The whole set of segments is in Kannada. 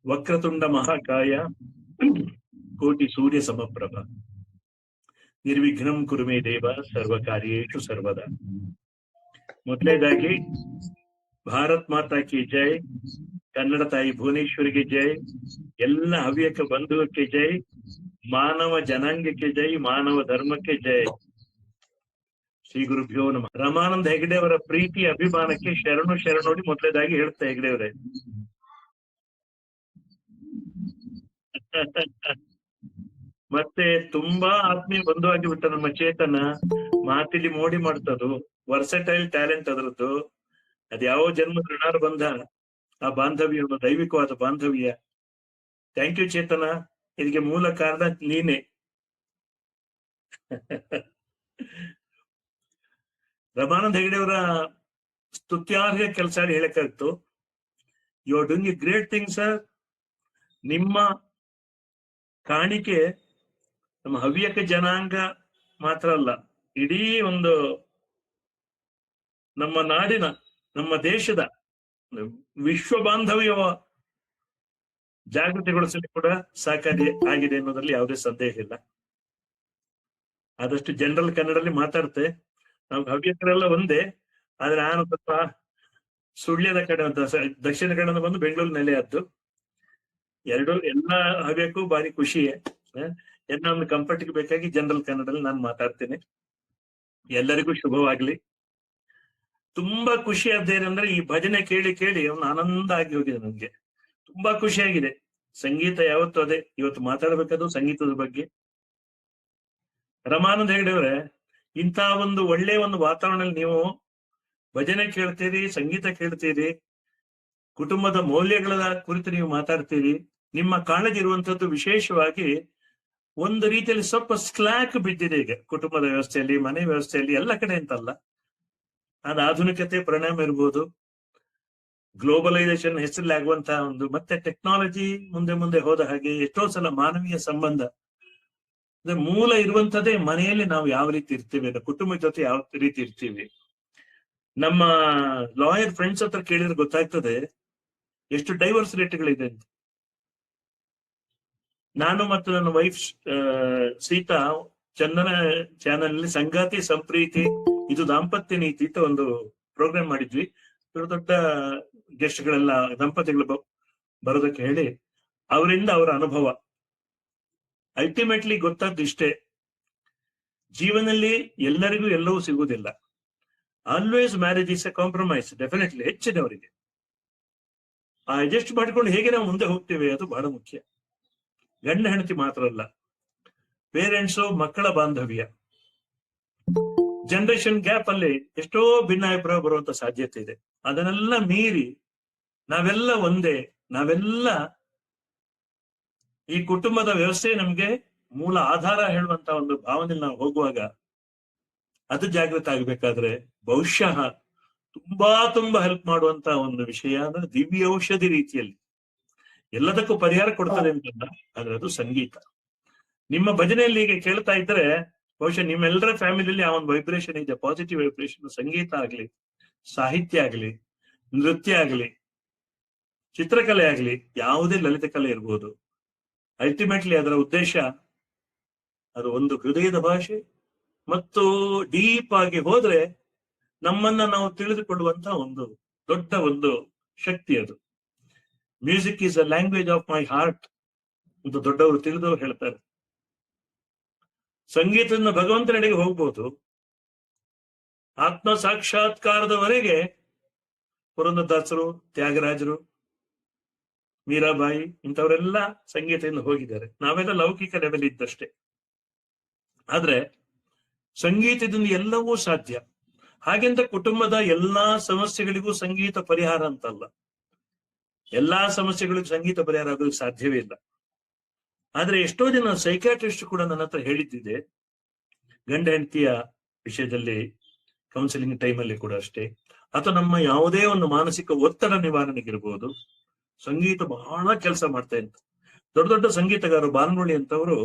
ವಕ್ರತುಂಡ ಮಹಾಕಾಯ ಕೋಟಿ ಸೂರ್ಯ ಸಮಪ್ರಭ ನಿರ್ವಿಘ್ನಂ ಕುರು ಮೇ ದೇವ ಸರ್ವ ಕಾರ್ಯೇಷು ಸರ್ವದಾ. ಮೊದಲನೇದಾಗಿ ಭಾರತ್ ಮಾತಾ ಕಿ ಜೈ, ಕನ್ನಡ ತಾಯಿ ಭುವನೇಶ್ವರಿಗೆ ಜೈ, ಎಲ್ಲ ಹವ್ಯಕ ಬಂಧುವಕ್ಕೆ ಜೈ, ಮಾನವ ಜನಾಂಗಕ್ಕೆ ಜೈ, ಮಾನವ ಧರ್ಮಕ್ಕೆ ಜೈ. ಶ್ರೀ ಗುರುಭ್ಯೋ ನಮಃ. ರಮಾನಂದ ಹೆಗಡೆ ಅವರ ಪ್ರೀತಿ ಅಭಿಮಾನಕ್ಕೆ ಶರಣು ಶರಣೋಡಿ ಮೊದಲನೇದಾಗಿ ಹೇಳ್ತಾ ಹೆಗಡೆ ಅವರೇ. ಮತ್ತೆ ತುಂಬಾ ಆತ್ಮೀಯ ಬಂಧುವಾಗಿ ಬಿಟ್ಟ ನಮ್ಮ ಚೇತನ. ಮಾತಿಲಿ ಮೋಡಿ ಮಾಡ್ತದು, ವರ್ಸಟೈಲ್ ಟ್ಯಾಲೆಂಟ್ ಅದರದ್ದು. ಅದ್ಯಾವ ಜನ್ಮದ ಋಣಾರ್ ಬಂಧ, ಆ ಬಾಂಧವ್ಯ ದೈವಿಕವಾದ ಬಾಂಧವ್ಯ. ಥ್ಯಾಂಕ್ ಯು ಚೇತನ, ಇದಕ್ಕೆ ಮೂಲ ಕಾರಣ ನೀನೆ. ರಮಾನಂದ ಹೆಗಡೆ ಅವರ ಸ್ತುತ್ಯಾರ್ಹ ಕೆಲಸ ಹೇಳಕ್ಕಾಗ್ತು. You are doing a great thing sir. ನಿಮ್ಮ ಕಾಣಿಕೆ ನಮ್ಮ ಹವ್ಯಕ ಜನಾಂಗ ಮಾತ್ರ ಅಲ್ಲ, ಇಡೀ ಒಂದು ನಮ್ಮ ನಾಡಿನ, ನಮ್ಮ ದೇಶದ ವಿಶ್ವ ಬಾಂಧವ್ಯ ಜಾಗೃತಿಗೊಳಿಸಲು ಕೂಡ ಸಹಕಾರಿ ಆಗಿದೆ ಅನ್ನೋದ್ರಲ್ಲಿ ಯಾವುದೇ ಸಂದೇಹ ಇಲ್ಲ. ಆದಷ್ಟು ಜನರಲ್ ಕನ್ನಡದಲ್ಲಿ ಮಾತಾಡ್ತೆ. ನಾವು ಹವ್ಯಕರೆಲ್ಲ ಒಂದೇ, ಆದ್ರೆ ನಾನು ಸ್ವಲ್ಪ ಸುಳ್ಯದ ಕಡೆ ಅಂತ ದಕ್ಷಿಣ ಕನ್ನಡ ಬಂದು ಬೆಂಗಳೂರು ನೆಲೆಯಾದ್ದು. ಎಲ್ಲ ಹವ್ಯಕ್ಕೂ ಬಾರಿ ಖುಷಿಯೇ. ಎಲ್ಲ ಒಂದು ಕಂಫರ್ಟ್ಗೆ ಬೇಕಾಗಿ ಜನರಲ್ ಕನ್ನಡದಲ್ಲಿ ನಾನು ಮಾತಾಡ್ತೇನೆ. ಎಲ್ಲರಿಗೂ ಶುಭವಾಗ್ಲಿ. ತುಂಬಾ ಖುಷಿ ಆದ್ದೇನೆಂದ್ರೆ ಈ ಭಜನೆ ಕೇಳಿ ಕೇಳಿ ಅವನು ಆನಂದ ಆಗಿ ಹೋಗಿದೆ. ನನ್ಗೆ ತುಂಬಾ ಖುಷಿಯಾಗಿದೆ. ಸಂಗೀತ ಯಾವತ್ತೂ ಅದೇ. ಇವತ್ತು ಮಾತಾಡ್ಬೇಕಾದ್ರು ಸಂಗೀತದ ಬಗ್ಗೆ. ರಮಾನಂದ ಹೆಗಡೆ ಅವರೇ, ಇಂಥ ಒಂದು ಒಳ್ಳೆಯ ಒಂದು ವಾತಾವರಣದಲ್ಲಿ ನೀವು ಭಜನೆ ಕೇಳ್ತೀರಿ, ಸಂಗೀತ ಕೇಳ್ತೀರಿ, ಕುಟುಂಬದ ಮೌಲ್ಯಗಳ ಕುರಿತು ನೀವು ಮಾತಾಡ್ತೀರಿ. ನಿಮ್ಮ ಕಾಳಜಿ ಇರುವಂತದ್ದು ವಿಶೇಷವಾಗಿ ಒಂದು ರೀತಿಯಲ್ಲಿ ಸ್ವಲ್ಪ ಸ್ಲಾಕ್ ಬಿದ್ದಿದೆ ಈಗ ಕುಟುಂಬದ ವ್ಯವಸ್ಥೆಯಲ್ಲಿ, ಮನೆ ವ್ಯವಸ್ಥೆಯಲ್ಲಿ, ಎಲ್ಲ ಕಡೆ ಅಂತಲ್ಲ. ಅದು ಆಧುನಿಕತೆ ಪರಿಣಾಮ ಇರ್ಬೋದು, ಗ್ಲೋಬಲೈಸೇಷನ್ ಹೆಸರಲ್ಲಿ ಆಗುವಂತಹ ಒಂದು, ಮತ್ತೆ ಟೆಕ್ನಾಲಜಿ ಮುಂದೆ ಮುಂದೆ ಹೋದ ಹಾಗೆ ಎಷ್ಟೋ ಸಲ ಮಾನವೀಯ ಸಂಬಂಧ ಮೂಲ ಇರುವಂತದ್ದೇ ಮನೆಯಲ್ಲಿ ನಾವು ಯಾವ ರೀತಿ ಇರ್ತೀವಿ, ಕುಟುಂಬದ ಜೊತೆ ಯಾವ ರೀತಿ ಇರ್ತೀವಿ. ನಮ್ಮ ಲಾಯರ್ ಫ್ರೆಂಡ್ಸ್ ಹತ್ರ ಕೇಳಿದ್ರೆ ಗೊತ್ತಾಗ್ತದೆ ಎಷ್ಟು ಡೈವರ್ಸ್ ರೇಟ್ಗಳಿದೆ ಅಂತ. ನಾನು ಮತ್ತು ನನ್ನ ವೈಫ್ ಸೀತಾ ಚಂದನ ಚಾನೆಲ್ ಅಲ್ಲಿ ಸಂಗಾತಿ ಸಂಪ್ರೀತಿ ಇದು ದಾಂಪತ್ಯ ನೀತಿ ಅಂತ ಒಂದು ಪ್ರೋಗ್ರಾಮ್ ಮಾಡಿದ್ವಿ. ದೊಡ್ಡ ದೊಡ್ಡ ಗೆಸ್ಟ್ ಗಳೆಲ್ಲ ದಂಪತಿಗಳು ಬರೋದಕ್ಕೆ ಹೇಳಿ, ಅವರಿಂದ ಅವರ ಅನುಭವ. ಅಲ್ಟಿಮೇಟ್ಲಿ ಗೊತ್ತಾದ್ದು ಇಷ್ಟೇ, ಜೀವನದಲ್ಲಿ ಎಲ್ಲರಿಗೂ ಎಲ್ಲವೂ ಸಿಗುವುದಿಲ್ಲ. Always marriage is A compromise. Definitely ಹೆಚ್ಚಿನವರಿಗೆ ಅಡ್ಜಸ್ಟ್ ಮಾಡಿಕೊಂಡು ಹೇಗೆ ನಾವು ಮುಂದೆ ಹೋಗ್ತೇವೆ ಅದು ಬಹಳ ಮುಖ್ಯ. ಗಂಡ ಹೆಂಡತಿ ಮಾತ್ರ ಅಲ್ಲ, ಪೇರೆಂಟ್ಸು ಮಕ್ಕಳ ಬಾಂಧವ್ಯ, ಜನರೇಷನ್ ಗ್ಯಾಪ್ ಅಲ್ಲಿ ಎಷ್ಟೋ ಭಿನ್ನಾಭಿಪ್ರಾಯ ಬರುವಂತ ಸಾಧ್ಯತೆ ಇದೆ. ಅದನ್ನೆಲ್ಲ ಮೀರಿ ನಾವೆಲ್ಲ ಒಂದೇ, ನಾವೆಲ್ಲ ಈ ಕುಟುಂಬದ ವ್ಯವಸ್ಥೆ ನಮ್ಗೆ ಮೂಲ ಆಧಾರ ಹೇಳುವಂತ ಒಂದು ಭಾವನೆಯಲ್ಲಿ ನಾವು ಹೋಗುವಾಗ, ಅದು ಜಾಗೃತ ಆಗ್ಬೇಕಾದ್ರೆ ಬಹುಶಃ ತುಂಬಾ ಹೆಲ್ಪ್ ಮಾಡುವಂತ ಒಂದು ವಿಷಯ ಅಂದ್ರೆ ದಿವ್ಯ ಔಷಧಿ ರೀತಿಯಲ್ಲಿ ಎಲ್ಲದಕ್ಕೂ ಪರಿಹಾರ ಕೊಡ್ತದೆ ಅಂತಲ್ಲ, ಆದ್ರೆ ಅದು ಸಂಗೀತ. ನಿಮ್ಮ ಭಜನೆಯಲ್ಲಿ ಈಗ ಕೇಳ್ತಾ ಇದ್ರೆ ಬಹುಶಃ ನಿಮ್ಮೆಲ್ಲರ ಫ್ಯಾಮಿಲಿಯಲ್ಲಿ ಆ ಒಂದು ವೈಬ್ರೇಷನ್ ಇದೆ, ಪಾಸಿಟಿವ್ ವೈಬ್ರೇಷನ್. ಸಂಗೀತ ಆಗ್ಲಿ, ಸಾಹಿತ್ಯ ಆಗ್ಲಿ, ನೃತ್ಯ ಆಗ್ಲಿ, ಚಿತ್ರಕಲೆ ಆಗ್ಲಿ, ಯಾವುದೇ ಲಲಿತ ಕಲೆ ಇರ್ಬೋದು, ಅಲ್ಟಿಮೇಟ್ಲಿ ಅದರ ಉದ್ದೇಶ ಅದು ಒಂದು ಹೃದಯದ ಭಾಷೆ ಮತ್ತು ಡೀಪ್ ಆಗಿ ಹೋದ್ರೆ ನಮ್ಮನ್ನ ನಾವು ತಿಳಿದುಕೊಳ್ಳುವಂತ ಒಂದು ದೊಡ್ಡ ಒಂದು ಶಕ್ತಿ ಅದು. Music is a language of my heart ಅಂತ ದೊಡ್ಡವರು ತಿಳಿದವರು ಹೇಳ್ತಾರೆ. ಸಂಗೀತದಿಂದ ಭಗವಂತನೆಡೆಗೆ ಹೋಗ್ಬೋದು. ಆತ್ಮ ಸಾಕ್ಷಾತ್ಕಾರದವರೆಗೆ ಪುರಂದರದಾಸರು, ತ್ಯಾಗರಾಜರು, ಮೀರಾಬಾಯಿ ಇಂಥವರೆಲ್ಲ ಸಂಗೀತದಿಂದ ಹೋಗಿದ್ದಾರೆ. ನಾವೆಲ್ಲ ಲೌಕಿಕ ಲೆವೆಲ್ ಇದ್ದಷ್ಟೇ. ಆದ್ರೆ ಸಂಗೀತದಿಂದ ಎಲ್ಲವೂ ಸಾಧ್ಯ. ಹಾಗೆಂತ ಕುಟುಂಬದ ಎಲ್ಲಾ ಸಮಸ್ಯೆಗಳಿಗೂ ಸಂಗೀತ ಪರಿಹಾರ ಅಂತಲ್ಲ. ಎಲ್ಲಾ ಸಮಸ್ಯೆಗಳಿಗೂ ಸಂಗೀತ ಪರಿಹಾರ ಆಗೋದಕ್ಕೆ ಸಾಧ್ಯವೇ ಇಲ್ಲ. ಆದ್ರೆ ಎಷ್ಟೋ ಜನ ಸೈಕ್ಯಾಟ್ರಿಸ್ಟ್ ಕೂಡ ನನ್ನ ಹತ್ರ ಹೇಳಿದ್ದಿದೆ, ಗಂಡ ಹೆಂಡತಿಯ ವಿಷಯದಲ್ಲಿ ಕೌನ್ಸಿಲಿಂಗ್ ಟೈಮಲ್ಲಿ ಕೂಡ ಅಷ್ಟೇ, ಅಥವಾ ನಮ್ಮ ಯಾವುದೇ ಒಂದು ಮಾನಸಿಕ ಒತ್ತಡ ನಿವಾರಣೆಗಿರ್ಬೋದು, ಸಂಗೀತ ಬಹಳ ಕೆಲಸ ಮಾಡ್ತಾ ಇತ್ತು. ದೊಡ್ಡ ದೊಡ್ಡ ಸಂಗೀತಗಾರರು, ಬಾಲ್ಮುರಳಿ ಅಂತವರು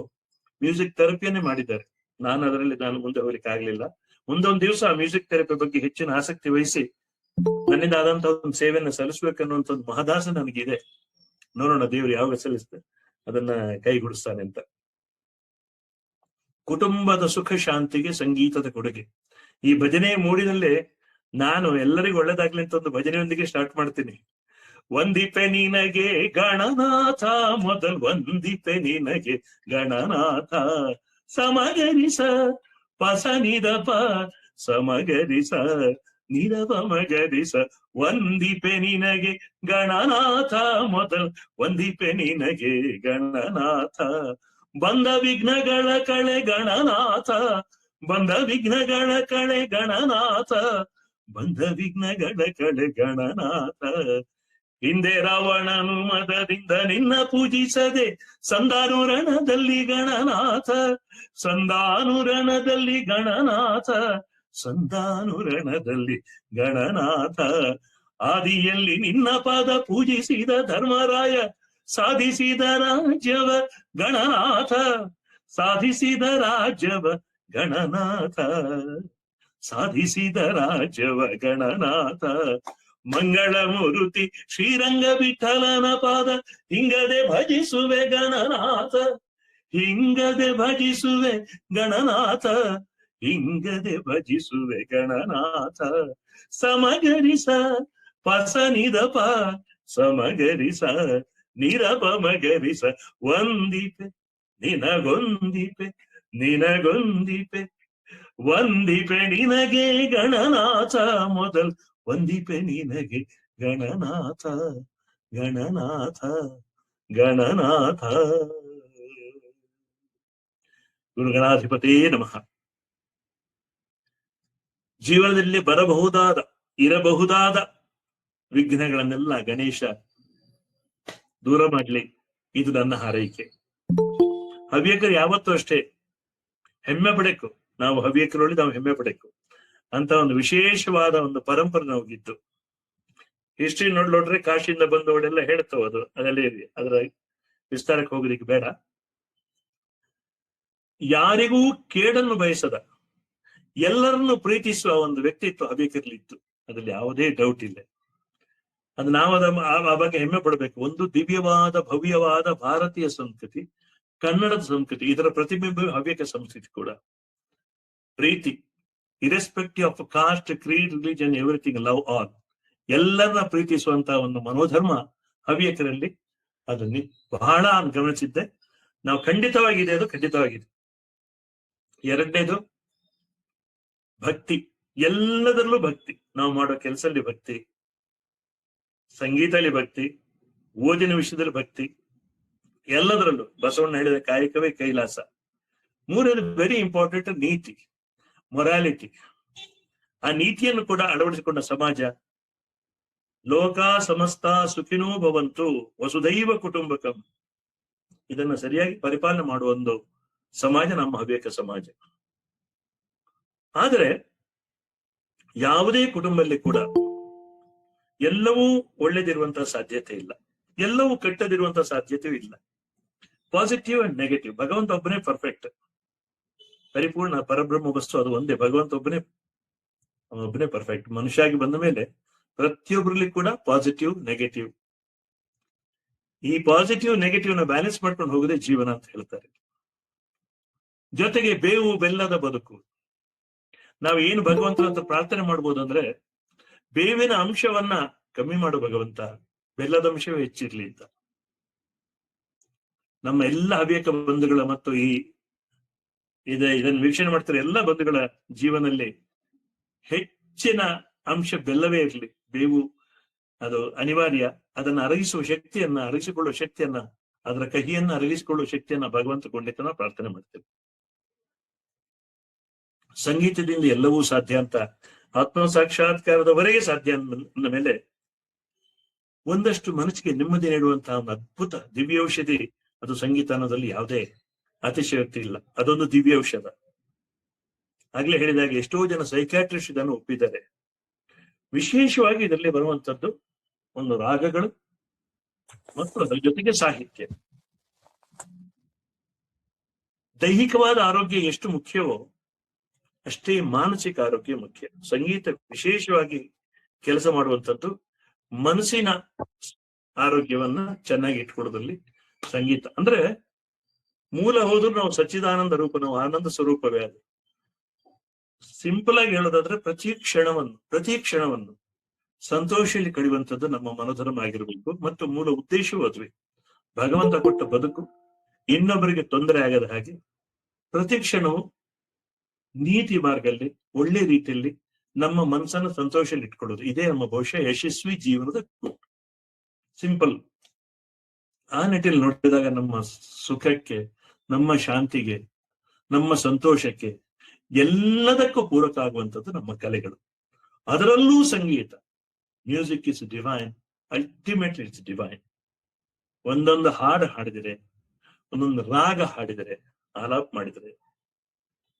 ಮ್ಯೂಸಿಕ್ ಥೆರಪಿಯನ್ನೇ ಮಾಡಿದ್ದಾರೆ. ನಾನು ಮುಂದೆ ಹೋಗ್ಲಿಕ್ಕೆ ಆಗ್ಲಿಲ್ಲ. ಮುಂದೊಂದು ದಿವಸ ಮ್ಯೂಸಿಕ್ ಥೆರಪಿ ಬಗ್ಗೆ ಹೆಚ್ಚಿನ ಆಸಕ್ತಿ ವಹಿಸಿ ನನ್ನಿಂದ ಆದಂತಹ ಒಂದು ಸೇವೆಯನ್ನು ಸಲ್ಲಿಸಬೇಕನ್ನುವಂತ ಒಂದು ಮಹದಾಸ ನನಗಿದೆ. ನೋಡೋಣ ದೇವರು ಯಾವಾಗ ಸಲ್ಲಿಸ್ತಾರೆ ಅದನ್ನ ಕೈಗೂಡಿಸ್ತಾನೆ ಅಂತ. ಕುಟುಂಬದ ಸುಖ ಶಾಂತಿಗೆ ಸಂಗೀತದ ಕೊಡುಗೆ. ಈ ಭಜನೆ ಮೂಡಿನಲ್ಲೇ ನಾನು ಎಲ್ಲರಿಗೂ ಒಳ್ಳೇದಾಗ್ಲಿ ಅಂತ ಒಂದು ಭಜನೆಯೊಂದಿಗೆ ಸ್ಟಾರ್ಟ್ ಮಾಡ್ತೀನಿ. ವಂದಿಪೆ ನಿನಗೆ ಗಣನಾಥ, ಮೊದಲ್ ವಂದಿಪೆ ನಿನಗೆ ಗಣನಾಥ, ಸಮಗರಿಸ ಪಸನಿದಪ ಸಮಗರಿಸ ನಿರಪ ಮಗರಿಸ, ವಂದಿಪೆ ನಿನಗೆ ಗಣನಾಥ, ಮೊದಲ್ ವಂದಿಪೆ ನಿನಗೆ ಗಣನಾಥ, ಬಂದ ವಿಘ್ನಗಳ ಕಳೆ ಗಣನಾಥ, ಬಂದ ವಿಘ್ನಗಳ ಕಳೆ ಗಣನಾಥ, ಬಂದ ವಿಘ್ನಗಳ ಕಳೆ ಗಣನಾಥ, ಹಿಂದೆ ರಾವಣನು ಮದದಿಂದ ನಿನ್ನ ಪೂಜಿಸದೆ ಸಂದಾನುರಣದಲ್ಲಿ ಗಣನಾಥ, ಸಂದಾನುರಣದಲ್ಲಿ ಗಣನಾಥ, ಸಂದಾನುರಣದಲ್ಲಿ ಗಣನಾಥ, ಆದಿಯಲ್ಲಿ ನಿನ್ನ ಪಾದ ಪೂಜಿಸಿದ ಧರ್ಮರಾಯ ಸಾಧಿಸಿದ ರಾಜ್ಯವ ಗಣನಾಥ, ಸಾಧಿಸಿದ ರಾಜ್ಯವ ಗಣನಾಥ, ಸಾಧಿಸಿದ ರಾಜ್ಯವ ಗಣನಾಥ, ಮಂಗಳ ಮೂರುತಿ ಶ್ರೀರಂಗ ವಿಠಲನ ಪಾದ ಹಿಂಗದೆ ಭಜಿಸುವೆ ಗಣನಾಥ, ಹಿಂಗದೆ ಭಜಿಸುವೆ ಗಣನಾಥ, ಹಿಂಗದೆ ಭಜಿಸುವೆ ಗಣನಾಥ, ಸಮಗರಿಸ ಪಸನಿದಪ ಸಮಗರಿಸ ನಿರಪ ಮಗರಿಸ, ವಂದಿಪೆ ನಿನಗೊಂದಿಪೆ ನಿನಗೊಂದಿಪೆ, ವಂದಿಪೆ ನಿನಗೆ ಗಣನಾಥ, ಮೊದಲ್ ವಂದಿಪೆ ನಿನಗೆ ಗಣನಾಥ, ಗಣನಾಥ ಗಣನಾಥ. ಗುರುಗಣಾಧಿಪತೇ ನಮಃ. ಜೀವನದಲ್ಲಿ ಬರಬಹುದಾದ ಇರಬಹುದಾದ ವಿಘ್ನಗಳನ್ನೆಲ್ಲ ಗಣೇಶ ದೂರ ಮಾಡ್ಲಿ, ಇದು ನನ್ನ ಹಾರೈಕೆ. ಹವ್ಯಕರು ಯಾವತ್ತೂ ಅಷ್ಟೇ ಹೆಮ್ಮೆ ಪಡೆಕು, ನಾವು ಹವ್ಯಕರೊಳಗೆ ನಾವು ಹೆಮ್ಮೆ ಪಡೆಕು ಅಂತ ಒಂದು ವಿಶೇಷವಾದ ಒಂದು ಪರಂಪರೆ ನಮಗಿತ್ತು. ಹಿಸ್ಟ್ರಿ ನೋಡ್ಲೋಡ್ರೆ ಕಾಶಿಯಿಂದ ಬಂದವಳೆಲ್ಲ ಹೇಳ್ತಾವ, ಅದರಲ್ಲಿ ಅದರ ವಿಸ್ತಾರಕ್ಕೆ ಹೋಗೋದಿಕ್ಕೆ ಬೇಡ. ಯಾರಿಗೂ ಕೇಡನ್ನು ಬಯಸದ ಎಲ್ಲರನ್ನು ಪ್ರೀತಿಸುವ ಒಂದು ವ್ಯಕ್ತಿತ್ವ ಹವ್ಯಕರ್ಲಿತ್ತು, ಅದ್ರಲ್ಲಿ ಯಾವುದೇ ಡೌಟ್ ಇಲ್ಲ. ಅದು ನಾವು ಆ ಬಗ್ಗೆ ಹೆಮ್ಮೆ ಪಡಬೇಕು. ಒಂದು ದಿವ್ಯವಾದ ಭವ್ಯವಾದ ಭಾರತೀಯ ಸಂಸ್ಕೃತಿ, ಕನ್ನಡದ ಸಂಸ್ಕೃತಿ, ಇದರ ಪ್ರತಿಬಿಂಬ ಹವ್ಯಕ ಸಂಸ್ಕೃತಿ ಕೂಡ. ಪ್ರೀತಿ, irrespective of caste, creed, religion, everything, love all, ಎಲ್ಲರನ್ನ ಪ್ರೀತಿಸುವಂತಹ ಒಂದು ಮನೋಧರ್ಮ ಹವ್ಯಕರಲ್ಲಿ ಅದು ಬಹಳ ಗಮನಿಸಿದ್ದೆ ನಾವು. ಖಂಡಿತವಾಗಿದೆ, ಅದು ಖಂಡಿತವಾಗಿದೆ. ಎರಡನೇದು ಭಕ್ತಿ, ಎಲ್ಲದರಲ್ಲೂ ಭಕ್ತಿ. ನಾವು ಮಾಡೋ ಕೆಲಸದಲ್ಲಿ ಭಕ್ತಿ, ಸಂಗೀತದಲ್ಲಿ ಭಕ್ತಿ, ಓದಿನ ವಿಷಯದಲ್ಲಿ ಭಕ್ತಿ, ಎಲ್ಲದರಲ್ಲೂ. ಬಸವಣ್ಣ ಹೇಳಿದ ಕಾಯಕವೇ ಕೈಲಾಸ. ಮೂರನೇದು ವೆರಿ ಇಂಪಾರ್ಟೆಂಟ್, ನೀತಿ, ಮೊರಾಲಿಟಿ. ಆ ನೀತಿಯನ್ನು ಕೂಡ ಅಳವಡಿಸಿಕೊಂಡ ಸಮಾಜ. ಲೋಕ ಸಮಸ್ತ ಸುಖಿನೋ ಭವಂತು ವಸುದೈವ ಕುಟುಂಬಕಂ, ಇದನ್ನ ಸರಿಯಾಗಿ ಪರಿಪಾಲನೆ ಮಾಡುವ ಒಂದು ಸಮಾಜ ನಮ್ಮ ಹವ್ಯಕ ಸಮಾಜ. ಆದರೆ ಯಾವುದೇ ಕುಟುಂಬದಲ್ಲಿ ಕೂಡ ಎಲ್ಲವೂ ಒಳ್ಳೆದಿರುವಂತಹ ಸಾಧ್ಯತೆ ಇಲ್ಲ, ಎಲ್ಲವೂ ಕೆಟ್ಟದಿರುವಂತಹ ಸಾಧ್ಯತೆಯೂ ಇಲ್ಲ. Positive and negative. ಭಗವಂತ ಒಬ್ಬನೇ ಪರ್ಫೆಕ್ಟ್, ಪರಿಪೂರ್ಣ ಪರಬ್ರಹ್ಮ ವಸ್ತು, ಅದು ಒಂದೇ. ಭಗವಂತ ಒಬ್ಬನೇ ಪರ್ಫೆಕ್ಟ್. ಮನುಷ್ಯಾಗಿ ಬಂದ ಮೇಲೆ ಪ್ರತಿಯೊಬ್ಬರಲ್ಲಿ ಕೂಡ ಪಾಸಿಟಿವ್ ನೆಗೆಟಿವ್, ಈ ಪಾಸಿಟಿವ್ ನೆಗೆಟಿವ್ ನ ಬ್ಯಾಲೆನ್ಸ್ ಮಾಡ್ಕೊಂಡು ಹೋಗೋದೇ ಜೀವನ ಅಂತ ಹೇಳ್ತಾರೆ. ಜೊತೆಗೆ ಬೇವು ಬೆಲ್ಲದ ಬದುಕು. ನಾವು ಏನು ಭಗವಂತ ಅಂತ ಪ್ರಾರ್ಥನೆ ಮಾಡ್ಬೋದು ಅಂದ್ರೆ, ಬೇವಿನ ಅಂಶವನ್ನ ಕಮ್ಮಿ ಮಾಡು ಭಗವಂತ, ಬೆಲ್ಲದ ಅಂಶವೇ ಹೆಚ್ಚಿರ್ಲಿ ಅಂತ. ನಮ್ಮ ಎಲ್ಲ ಹವ್ಯಕ ಬಂಧುಗಳ ಮತ್ತು ಇದನ್ನು ವೀಕ್ಷಣೆ ಮಾಡ್ತಾರೆ ಎಲ್ಲ ಬಂಧುಗಳ ಜೀವನದಲ್ಲಿ ಹೆಚ್ಚಿನ ಅಂಶ ಬೆಲ್ಲವೇ ಇರಲಿ. ಬೇವು ಅದು ಅನಿವಾರ್ಯ. ಅದನ್ನ ಅರಗಿಸಿಕೊಳ್ಳುವ ಶಕ್ತಿಯನ್ನ, ಅದರ ಕಹಿಯನ್ನ ಅರಗಿಸಿಕೊಳ್ಳುವ ಶಕ್ತಿಯನ್ನ ಭಗವಂತ ಕೊಂಡಿತನ ಪ್ರಾರ್ಥನೆ ಮಾಡ್ತೇವೆ. ಸಂಗೀತದಿಂದ ಎಲ್ಲವೂ ಸಾಧ್ಯ ಅಂತ, ಆತ್ಮ ಸಾಕ್ಷಾತ್ಕಾರದವರೆಗೆ ಸಾಧ್ಯ ಅಂದ ಮೇಲೆ ಒಂದಷ್ಟು ಮನಸ್ಸಿಗೆ ನೆಮ್ಮದಿ ನೀಡುವಂತಹ ಒಂದು ಅದ್ಭುತ ದಿವ್ಯೌಷಧಿ ಅದು ಸಂಗೀತ ಅನ್ನೋದ್ರಲ್ಲಿ ಯಾವುದೇ ಅತಿಶಯೋಕ್ತಿ ಇಲ್ಲ. ಅದೊಂದು ದಿವ್ಯೌಷಧ. ಆಗ್ಲೇ ಹೇಳಿದಾಗ ಎಷ್ಟೋ ಜನ ಸೈಕ್ಯಾಟ್ರಿಸ್ಟ್ ಇದನ್ನು ಒಪ್ಪಿದ್ದಾರೆ. ವಿಶೇಷವಾಗಿ ಇದರಲ್ಲಿ ಬರುವಂತದ್ದು ಒಂದು ರಾಗಗಳು ಮತ್ತು ಅದರ ಜೊತೆಗೆ ಸಾಹಿತ್ಯ. ದೈಹಿಕವಾದ ಆರೋಗ್ಯ ಎಷ್ಟು ಮುಖ್ಯವೋ ಅಷ್ಟೇ ಮಾನಸಿಕ ಆರೋಗ್ಯ ಮುಖ್ಯ. ಸಂಗೀತ ವಿಶೇಷವಾಗಿ ಕೆಲಸ ಮಾಡುವಂಥದ್ದು ಮನಸ್ಸಿನ ಆರೋಗ್ಯವನ್ನ ಚೆನ್ನಾಗಿ ಇಟ್ಕೊಳ್ಳೋದ್ರಲ್ಲಿ ಸಂಗೀತ ಅಂದ್ರೆ ಮೂಲ ಹೋದ್ರು ನಾವು ಸಚ್ಚಿದಾನಂದ ರೂಪ, ನಾವು ಆನಂದ ಸ್ವರೂಪವೇ ಅದು. ಸಿಂಪಲ್ ಆಗಿ ಹೇಳೋದಾದ್ರೆ ಪ್ರತಿ ಕ್ಷಣವನ್ನು ಸಂತೋಷದಲ್ಲಿ ಕಳೆಯುವಂಥದ್ದು ನಮ್ಮ ಮನೋಧರ್ಮ ಆಗಿರ್ಬೇಕು. ಮತ್ತು ಮೂಲ ಉದ್ದೇಶವೂ ಅದುವೇ. ಭಗವಂತ ಕೊಟ್ಟ ಬದುಕು ಇನ್ನೊಬ್ಬರಿಗೆ ತೊಂದರೆ ಆಗದ ಹಾಗೆ ಪ್ರತಿ ಕ್ಷಣವು ನೀತಿ ಮಾರ್ಗದಲ್ಲಿ ಒಳ್ಳೆ ರೀತಿಯಲ್ಲಿ ನಮ್ಮ ಮನಸ್ಸನ್ನು ಸಂತೋಷದಲ್ಲಿ ಇಟ್ಕೊಳ್ಳೋದು, ಇದೇ ನಮ್ಮ ಬಹುಶಃ ಯಶಸ್ವಿ ಜೀವನದ ಸಿಂಪಲ್. ಆ ನಿಟ್ಟಿನಲ್ಲಿ ನೋಡಿದಾಗ ನಮ್ಮ ಸುಖಕ್ಕೆ, ನಮ್ಮ ಶಾಂತಿಗೆ, ನಮ್ಮ ಸಂತೋಷಕ್ಕೆ ಎಲ್ಲದಕ್ಕೂ ಪೂರಕ ಆಗುವಂಥದ್ದು ನಮ್ಮ ಕಲೆಗಳು. ಅದರಲ್ಲೂ ಸಂಗೀತ, music is divine, ultimately it's divine. ಒಂದೊಂದು ಹಾಡು ಹಾಡಿದರೆ, ಒಂದೊಂದು ರಾಗ ಹಾಡಿದರೆ, ಆಲಾಪ್ ಮಾಡಿದರೆ,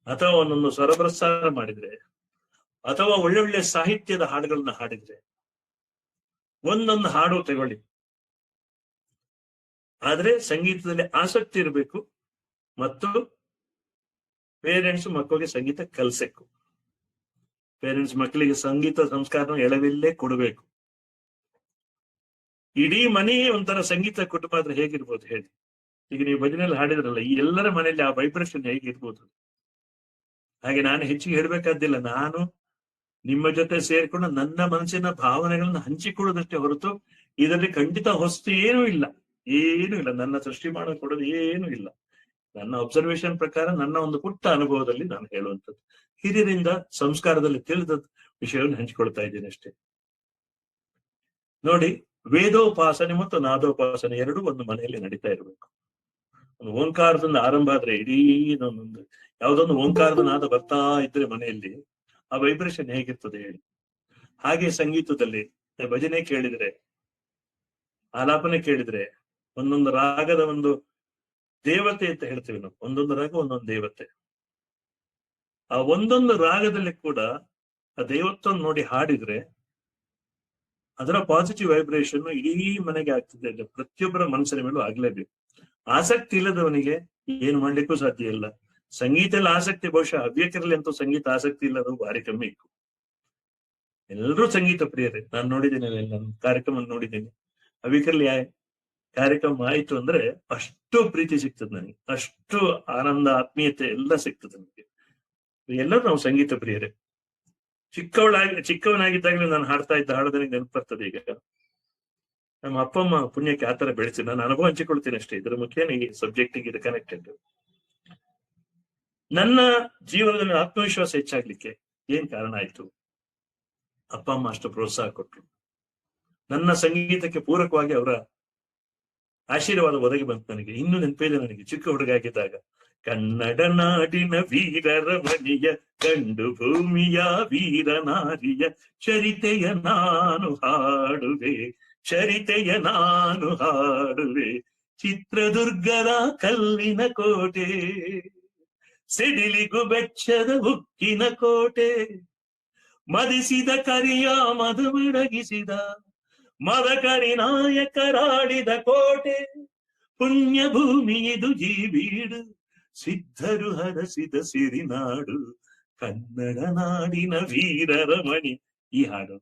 ಅಥವಾ ಒಂದೊಂದು ಸ್ವರಪ್ರಸಾರ ಮಾಡಿದ್ರೆ, ಅಥವಾ ಒಳ್ಳೊಳ್ಳೆ ಸಾಹಿತ್ಯದ ಹಾಡುಗಳನ್ನ ಹಾಡಿದ್ರೆ, ಒಂದೊಂದು ಹಾಡು ತಗೊಳ್ಳಿ. ಆದ್ರೆ ಸಂಗೀತದಲ್ಲಿ ಆಸಕ್ತಿ ಇರಬೇಕು ಮತ್ತು ಪೇರೆಂಟ್ಸ್ ಮಕ್ಕಳಿಗೆ ಸಂಗೀತ ಕಲಿಸಬೇಕು. ಪೇರೆಂಟ್ಸ್ ಮಕ್ಕಳಿಗೆ ಸಂಗೀತ ಸಂಸ್ಕಾರನ ಎಳವೆಲ್ಲೇ ಕೊಡಬೇಕು. ಇಡೀ ಮನೆ ಒಂಥರ ಸಂಗೀತ ಕುಟುಂಬ ಆದ್ರೆ ಹೇಗಿರ್ಬೋದು ಹೇಳಿ? ಈಗ ನೀವು ಭಜನೆಯಲ್ಲಿ ಹಾಡಿದ್ರಲ್ಲ, ಈ ಎಲ್ಲರ ಮನೆಯಲ್ಲಿ ಆ ವೈಬ್ರೇಷನ್ ಹೇಗಿರ್ಬೋದು? ಹಾಗೆ ನಾನು ಹೆಚ್ಚಿಗೆ ಹೇಳ್ಬೇಕಾದ್ದಿಲ್ಲ. ನಾನು ನಿಮ್ಮ ಜೊತೆ ಸೇರ್ಕೊಂಡು ನನ್ನ ಮನಸ್ಸಿನ ಭಾವನೆಗಳನ್ನ ಹಂಚಿಕೊಳ್ಳೋದಷ್ಟೇ ಹೊರತು ಇದರಲ್ಲಿ ಖಂಡಿತ ಹೊಸ್ತು ಏನೂ ಇಲ್ಲ. ನನ್ನ ಸೃಷ್ಟಿ ಮಾಡೋದು ಕೊಡೋದು ಏನೂ ಇಲ್ಲ. ನನ್ನ ಅಬ್ಸರ್ವೇಷನ್ ಪ್ರಕಾರ, ನನ್ನ ಒಂದು ಪುಟ್ಟ ಅನುಭವದಲ್ಲಿ ನಾನು ಹೇಳುವಂಥದ್ದು, ಹಿರಿಯರಿಂದ ಸಂಸ್ಕಾರದಲ್ಲಿ ತಿಳಿದ ವಿಷಯವನ್ನು ಹಂಚಿಕೊಳ್ತಾ ಇದ್ದೀನಿ ಅಷ್ಟೇ. ನೋಡಿ, ವೇದೋಪಾಸನೆ ಮತ್ತು ನಾದೋಪಾಸನೆ ಎರಡೂ ಒಂದು ಮನೆಯಲ್ಲಿ ನಡೀತಾ ಇರಬೇಕು. ಒಂದು ಓಂಕಾರದಿಂದ ಆರಂಭ ಆದ್ರೆ ಇಡೀ ಒಂದೊಂದು ಯಾವುದೊಂದು ಓಂಕಾರದ ನಾದ ಬರ್ತಾ ಇದ್ರೆ ಮನೆಯಲ್ಲಿ ಆ ವೈಬ್ರೇಷನ್ ಹೇಗಿರ್ತದೆ ಹೇಳಿ? ಹಾಗೆ ಸಂಗೀತದಲ್ಲಿ ಭಜನೆ ಕೇಳಿದ್ರೆ, ಆಲಾಪನೆ ಕೇಳಿದ್ರೆ, ಒಂದೊಂದು ರಾಗದ ಒಂದು ದೇವತೆ ಅಂತ ಹೇಳ್ತೀವಿ ನಾವು. ಒಂದೊಂದು ರಾಗ ಒಂದೊಂದು ದೇವತೆ. ಆ ಒಂದೊಂದು ರಾಗದಲ್ಲಿ ಕೂಡ ಆ ದೇವತ್ವವನ್ನು ನೋಡಿ ಹಾಡಿದ್ರೆ ಅದರ ಪಾಸಿಟಿವ್ ವೈಬ್ರೇಷನ್ ಇಡೀ ಮನೆಗೆ ಆಗ್ತದೆ. ಪ್ರತಿಯೊಬ್ಬರ ಮನಸ್ಸಿನ ಮೇಲೂ ಆಗ್ಲೇಬೇಕು. ಆಸಕ್ತಿ ಇಲ್ಲದವನಿಗೆ ಏನು ಮಾಡ್ಲಿಕ್ಕೂ ಸಾಧ್ಯ ಇಲ್ಲ. ಸಂಗೀತದಲ್ಲಿ ಆಸಕ್ತಿ, ಬಹುಶಃ ಹವ್ಯಕರಲ್ಲಿ ಅಂತೂ ಸಂಗೀತ ಆಸಕ್ತಿ ಇಲ್ಲದು ಭಾರಿ ಕಮ್ಮಿ ಇತ್ತು. ಎಲ್ಲರೂ ಸಂಗೀತ ಪ್ರಿಯರೇ. ನಾನು ನೋಡಿದ್ದೀನಿ, ನನ್ನ ಕಾರ್ಯಕ್ರಮ ನೋಡಿದ್ದೀನಿ. ಹವ್ಯಕರಲ್ಲಿ ಕಾರ್ಯಕ್ರಮ ಆಯ್ತು ಅಂದ್ರೆ ಅಷ್ಟು ಪ್ರೀತಿ ಸಿಗ್ತದೆ ನನಗೆ, ಅಷ್ಟು ಆನಂದ, ಆತ್ಮೀಯತೆ ಎಲ್ಲ ಸಿಗ್ತದೆ ನನಗೆ. ಎಲ್ಲರೂ ನಾವು ಸಂಗೀತ ಪ್ರಿಯರೇ. ಚಿಕ್ಕವನಾಗಿದ್ದಾಗಲೇ ನಾನು ಹಾಡ್ತಾ ಇದ್ದ ಹಾಡು ನನಗೆ ನೆನಪು ಬರ್ತದೆ. ಈಗ ನಮ್ಮ ಅಪ್ಪ ಅಮ್ಮ ಪುಣ್ಯಕ್ಕೆ ಆತರ ಬೆಳೆಸಿ, ನಾನು ಅನುಭವ ಹಂಚಿಕೊಳ್ತೀನಿ ಅಷ್ಟೇ. ಇದರ ಮುಖ್ಯ ಈ ಸಬ್ಜೆಕ್ಟಿಗೆ ಇದು ಕನೆಕ್ಟೆಡ್. ನನ್ನ ಜೀವನದಲ್ಲಿ ಆತ್ಮವಿಶ್ವಾಸ ಹೆಚ್ಚಾಗ್ಲಿಕ್ಕೆ ಏನ್ ಕಾರಣ ಆಯ್ತು? ಅಪ್ಪ ಅಮ್ಮ ಅಷ್ಟು ಪ್ರೋತ್ಸಾಹ ಕೊಟ್ರು. ನನ್ನ ಸಂಗೀತಕ್ಕೆ ಪೂರಕವಾಗಿ ಅವರ ಆಶೀರ್ವಾದ ಒದಗಿ ಬಂತು ನನಗೆ. ಇನ್ನೂ ನೆನಪಿದೆ ನನಗೆ, ಚಿಕ್ಕ ಹುಡುಗ ಆಗಿದ್ದಾಗ, ಕನ್ನಡ ನಾಡಿನ ವೀರರ ಮನೆಯ ಕಂಡು ಭೂಮಿಯ ವೀರನಾರಿಯ ಚರಿತೆಯ ನಾನು ಹಾಡುವೆ, ಚರಿತೆಯ ನಾನು ಹಾಡುವೆ, ಚಿತ್ರದುರ್ಗದ ಕಲ್ಲಿನ ಕೋಟೆ, ಸಿಡಿಲಿಗೂ ಬೆಚ್ಚದ ಉಕ್ಕಿನ ಕೋಟೆ, ಮದಿಸಿದ ಕರಿಯ ಮಧುಮಿಡಗಿಸಿದ ಮದಕರಿ ನಾಯಕರಾಡಿದ ಕೋಟೆ, ಪುಣ್ಯ ಭೂಮಿ ಇದು ಜೀವೀಡು, ಸಿದ್ಧರು ಹರಸಿದ ಸಿರಿನಾಡು, ಕನ್ನಡ ನಾಡಿನ ವೀರರ ಮಣಿ. ಈ ಹಾಡು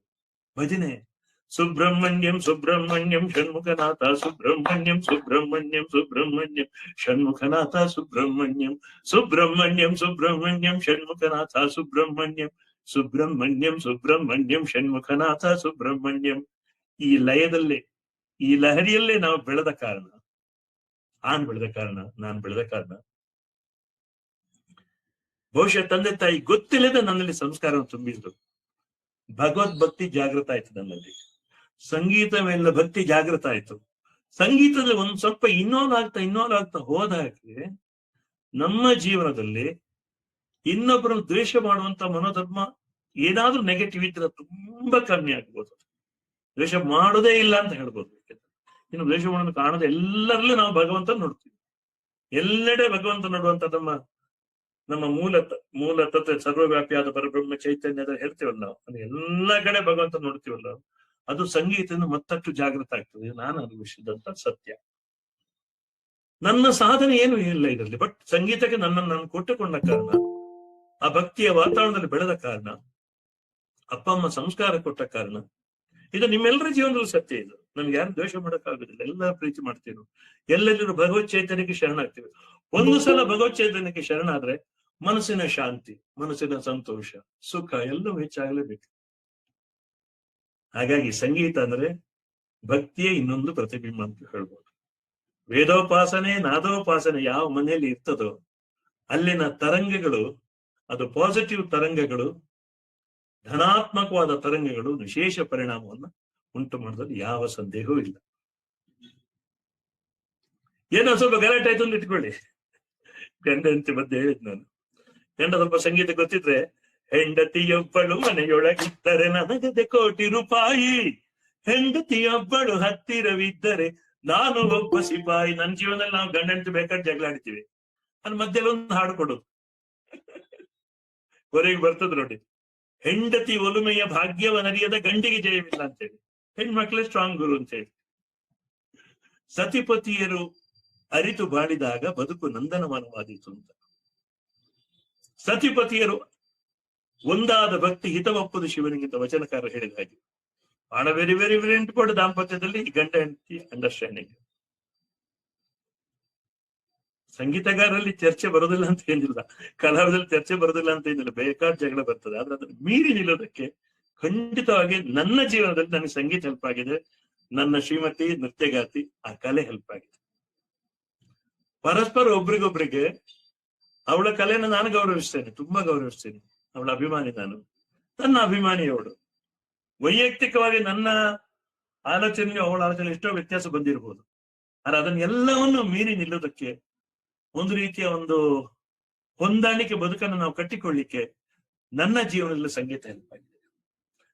ಭಜನೆ. ಸುಬ್ರಹ್ಮಣ್ಯಂ ಸುಬ್ರಹ್ಮಣ್ಯಂ ಷಣ್ಮುಖನಾಥ ಸುಬ್ರಹ್ಮಣ್ಯಂ ಸುಬ್ರಹ್ಮಣ್ಯಂ ಸುಬ್ರಹ್ಮಣ್ಯಂ ಷಣ್ಮುಖನಾಥ ಸುಬ್ರಹ್ಮಣ್ಯಂ ಸುಬ್ರಹ್ಮಣ್ಯಂ ಸುಬ್ರಹ್ಮಣ್ಯಂ ಷಣ್ಮುಖನಾಥ ಸುಬ್ರಹ್ಮಣ್ಯಂ ಸುಬ್ರಹ್ಮಣ್ಯಂ ಸುಬ್ರಹ್ಮಣ್ಯಂ ಷಣ್ಮುಖನಾಥ ಸುಬ್ರಹ್ಮಣ್ಯಂ. ಈ ಲಯದಲ್ಲೇ, ಈ ಲಹರಿಯಲ್ಲೇ ನಾವು ಬೆಳೆದ ಕಾರಣ, ನಾನು ಬೆಳೆದ ಕಾರಣ, ಬಹುಶಃ ತಂದೆ ತಾಯಿ ಗೊತ್ತಿಲ್ಲದೆ ನನ್ನಲ್ಲಿ ಸಂಸ್ಕಾರವನ್ನು ತುಂಬಿದ್ರು. ಭಗವದ್ ಭಕ್ತಿ ಜಾಗೃತ ಆಯ್ತು ನನ್ನಲ್ಲಿ. ಸಂಗೀತ ಮೇಲಿನ ಭಕ್ತಿ ಜಾಗೃತ ಆಯ್ತು. ಸಂಗೀತದಲ್ಲಿ ಒಂದ್ ಸ್ವಲ್ಪ ಇನ್ವಾಲ್ವ್ ಆಗ್ತಾ ಹೋದಾಗೆ ನಮ್ಮ ಜೀವನದಲ್ಲಿ ಇನ್ನೊಬ್ಬರನ್ನು ದ್ವೇಷ ಮಾಡುವಂತ ಮನೋಧರ್ಮ, ಏನಾದ್ರೂ ನೆಗೆಟಿವ್ ಇದ್ರೆ ತುಂಬಾ ಕಮ್ಮಿ ಆಗ್ಬೋದು. ದ್ವೇಷ ಮಾಡೋದೇ ಇಲ್ಲ ಅಂತ ಹೇಳ್ಬೋದು. ಇನ್ನು ದ್ವೇಷ ಮಾಡೋದು ಕಾಣದ ಎಲ್ಲರಲ್ಲೂ ನಾವು ಭಗವಂತ ನೋಡ್ತೀವಿ. ಎಲ್ಲೆಡೆ ಭಗವಂತ ನೋಡುವಂತ ನಮ್ಮ ಮೂಲ ತತ್ವ ಸರ್ವವ್ಯಾಪಿಯಾದ ಪರಬ್ರಹ್ಮ ಚೈತನ್ಯದ ಹೇಳ್ತೀವಲ್ಲ ನಾವು, ಎಲ್ಲ ಕಡೆ ಭಗವಂತ ನೋಡ್ತೀವಲ್ಲ, ಅದು ಸಂಗೀತದಿಂದ ಮತ್ತಷ್ಟು ಜಾಗೃತ ಆಗ್ತದೆ. ನಾನು ಅನುಭವಿಸಿದಂತ ಸತ್ಯ. ನನ್ನ ಸಾಧನೆ ಏನು ಇಲ್ಲ ಇದರಲ್ಲಿ, ಬಟ್ ಸಂಗೀತಕ್ಕೆ ನನ್ನನ್ನು ನಾನು ಕೊಟ್ಟುಕೊಂಡ ಕಾರಣ, ಆ ಭಕ್ತಿಯ ವಾತಾವರಣದಲ್ಲಿ ಬೆಳೆದ ಕಾರಣ, ಅಪ್ಪ ಅಮ್ಮ ಸಂಸ್ಕಾರ ಕೊಟ್ಟ ಕಾರಣ, ಇದು ನಿಮ್ಮೆಲ್ಲರ ಜೀವನದಲ್ಲಿ ಸತ್ಯ. ಇದು ನಮ್ಗೆ ಯಾರು ದ್ವೇಷ ಮಾಡೋಕ್ಕಾಗೋದಿಲ್ಲ, ಎಲ್ಲ ಪ್ರೀತಿ ಮಾಡ್ತೀವಿ. ಎಲ್ಲೆಲ್ಲರೂ ಭಗವತ್ ಚೈತನ್ಯಕ್ಕೆ ಶರಣಾಗ್ತೀವಿ. ಒಂದು ಸಲ ಭಗವತ್ ಚೈತನ್ಯಕ್ಕೆ ಶರಣಾದ್ರೆ ಮನಸ್ಸಿನ ಶಾಂತಿ, ಮನಸ್ಸಿನ ಸಂತೋಷ, ಸುಖ ಎಲ್ಲವೂ ಹೆಚ್ಚಾಗಲೇಬೇಕು. ಹಾಗಾಗಿ ಸಂಗೀತ ಅಂದ್ರೆ ಭಕ್ತಿಯೇ ಇನ್ನೊಂದು ಪ್ರತಿಬಿಂಬ ಅಂತ ಹೇಳ್ಬೋದು. ವೇದೋಪಾಸನೆ, ನಾದೋಪಾಸನೆ ಯಾವ ಮನೆಯಲ್ಲಿ ಇರ್ತದೋ ಅಲ್ಲಿನ ತರಂಗಗಳು, ಅದು ಪಾಸಿಟಿವ್ ತರಂಗಗಳು, ಧನಾತ್ಮಕವಾದ ತರಂಗಗಳು ವಿಶೇಷ ಪರಿಣಾಮವನ್ನು ಉಂಟು ಮಾಡೋದ್ರಲ್ಲಿ ಯಾವ ಸಂದೇಹವೂ ಇಲ್ಲ. ಏನೋ ಸ್ವಲ್ಪ ಗಲಾಟೆ ಆಯ್ತು ಅಂತ ಇಟ್ಕೊಳ್ಳಿ, ಗಂಡ ಹೆಂಡತಿ ಮಧ್ಯೆ ಹೇಳಿದ್ ನಾನು. ಗಂಡ ಸ್ವಲ್ಪ ಸಂಗೀತ ಗೊತ್ತಿದ್ರೆ, ಹೆಂಡತಿಯೊಬ್ಬಳು ಮನೆಯೊಳಗಿದ್ದರೆ ನನಗದೆ ಕೋಟಿ ರೂಪಾಯಿ, ಹೆಂಡತಿಯೊಬ್ಬಳು ಹತ್ತಿರವಿದ್ದರೆ ನಾನು ಒಬ್ಬ ಸಿಪಾಯಿ. ನನ್ನ ಜೀವನದಲ್ಲಿ ನಾವು ಗಂಡ ಹೆಂಡತಿ ಬೇಕಾದ್ರೆ ಜಗಳ ಆಡ್ತೀವಿ, ಅದ್ ಮಧ್ಯದಲ್ಲಿ ಒಂದು ಹಾಡು ಕೊಡೋದು ಹೊರಗೆ ಬರ್ತದ ನೋಡಿ. ಹೆಂಡತಿ ಒಲುಮೆಯ ಭಾಗ್ಯವನರಿಯದ ಗಂಡಿಗೆ ಜಯವಿಲ್ಲ ಅಂತೇಳಿ, ಹೆಣ್ಮಕ್ಳೇ ಸ್ಟ್ರಾಂಗ್ ಗುರು ಅಂತೇಳಿ. ಸತಿಪತಿಯರು ಅರಿತು ಬಾಳಿದಾಗ ಬದುಕು ನಂದನವನವಾದೀತು ಅಂತ. ಸತಿಪತಿಯರು ಒಂದಾದ ಭಕ್ತಿ ಹಿತವಪ್ಪದು ಶಿವನಿಗಿಂತ ವಚನಕಾರ ಹೇಳಿದ ಹಾಗೆ ಬಹಳ ವೆರಿ ವೆರಿ ವೆರಿ ಇಂಪಾರ್ಟೆಂಟ್ ದಾಂಪತ್ಯದಲ್ಲಿ ಗಂಡ ಹೆಂಡತಿ ಅಂಡರ್ಸ್ಟ್ಯಾಂಡಿಂಗ್. ಸಂಗೀತಗಾರರಲ್ಲಿ ಚರ್ಚೆ ಬರೋದಿಲ್ಲ ಅಂತ ಏನಿಲ್ಲ, ಕಲಾವಿದಲ್ಲಿ ಚರ್ಚೆ ಬರೋದಿಲ್ಲ ಅಂತ ಏನಿಲ್ಲ, ಬೇಕಾದ ಜಗಳ ಬರ್ತದೆ. ಆದ್ರೆ ಅದನ್ನು ಮೀರಿ ನಿಲ್ಲೋದಕ್ಕೆ ಖಂಡಿತವಾಗಿ ನನ್ನ ಜೀವನದಲ್ಲಿ ನನಗೆ ಸಂಗೀತ ಹೆಲ್ಪ್ ಆಗಿದೆ. ನನ್ನ ಶ್ರೀಮತಿ ನೃತ್ಯಗಾತಿ, ಆ ಕಲೆ ಹೆಲ್ಪ್ ಆಗಿದೆ. ಪರಸ್ಪರ ಒಬ್ರಿಗೊಬ್ರಿಗೆ ಅವಳ ಕಲೆಯನ್ನು ನಾನು ಗೌರವಿಸ್ತೇನೆ, ತುಂಬಾ ಗೌರವಿಸ್ತೇನೆ. ಅವಳ ಅಭಿಮಾನಿ ನಾನು, ನನ್ನ ಅಭಿಮಾನಿ ಅವಳು. ವೈಯಕ್ತಿಕವಾಗಿ ನನ್ನ ಆಲೋಚನೆಗೆ ಅವಳ ಆಲೋಚನೆ ಎಷ್ಟೋ ವ್ಯತ್ಯಾಸ ಬಂದಿರಬಹುದು, ಆದ್ರೆ ಅದನ್ನೆಲ್ಲವನ್ನು ಮೀರಿ ನಿಲ್ಲೋದಕ್ಕೆ, ಒಂದು ರೀತಿಯ ಒಂದು ಹೊಂದಾಣಿಕೆ ಬದುಕನ್ನು ನಾವು ಕಟ್ಟಿಕೊಳ್ಳಿಕ್ಕೆ ನನ್ನ ಜೀವನದಲ್ಲಿ ಸಂಗೀತ ಹೆಲ್ಪ್ ಆಗಿದೆ.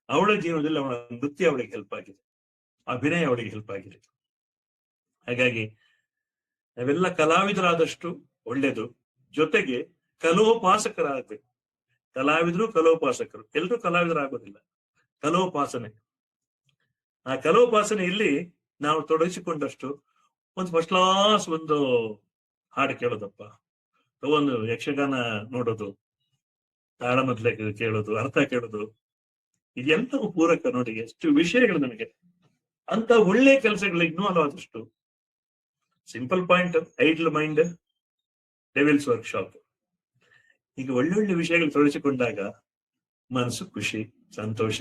ಅವಳ ಜೀವನದಲ್ಲಿ ಅವಳ ನೃತ್ಯ ಅವಳಿಗೆ ಹೆಲ್ಪ್ ಆಗಿದೆ, ಅಭಿನಯ ಅವಳಿಗೆ ಹೆಲ್ಪ್ ಆಗಿದೆ. ಹಾಗಾಗಿ ನಾವೆಲ್ಲ ಕಲಾವಿದರಾದಷ್ಟು ಒಳ್ಳೇದು. ಜೊತೆಗೆ ಕಲೋಪಾಸಕರಾಗಬೇಕು. ಕಲಾವಿದರು ಕಲೋಪಾಸಕರು, ಎಲ್ಲರೂ ಕಲಾವಿದರಾಗೋದಿಲ್ಲ. ಕಲೋಪಾಸನೆ, ಆ ಕಲೋಪಾಸನೆಯಲ್ಲಿ ನಾವು ತೊಡಗಿಸಿಕೊಂಡಷ್ಟು ಒಂದು ಫಸ್ಟ್ ಕ್ಲಾಸ್ ಒಂದು ಹಾಡು ಕೇಳೋದಪ್ಪ, ಒಂದು ಯಕ್ಷಗಾನ ನೋಡೋದು, ತಾಳಮದ್ಲೆ ಕೇಳೋದು, ಅರ್ಥ ಕೇಳೋದು, ಇದೆಲ್ಲವೂ ಪೂರಕ. ನೋಡಿ ಎಷ್ಟು ವಿಷಯಗಳು ನಮಗೆ. ಅಂತ ಒಳ್ಳೆ ಕೆಲಸಗಳು ಇನ್ವಾಲ್ವ್ ಆದಷ್ಟು simple point, idle mind devils workshop. ಈಗ ಒಳ್ಳೊಳ್ಳೆ ವಿಷಯಗಳು ತೊಡಗಿಸಿಕೊಂಡಾಗ ಮನಸ್ಸು ಖುಷಿ, ಸಂತೋಷ,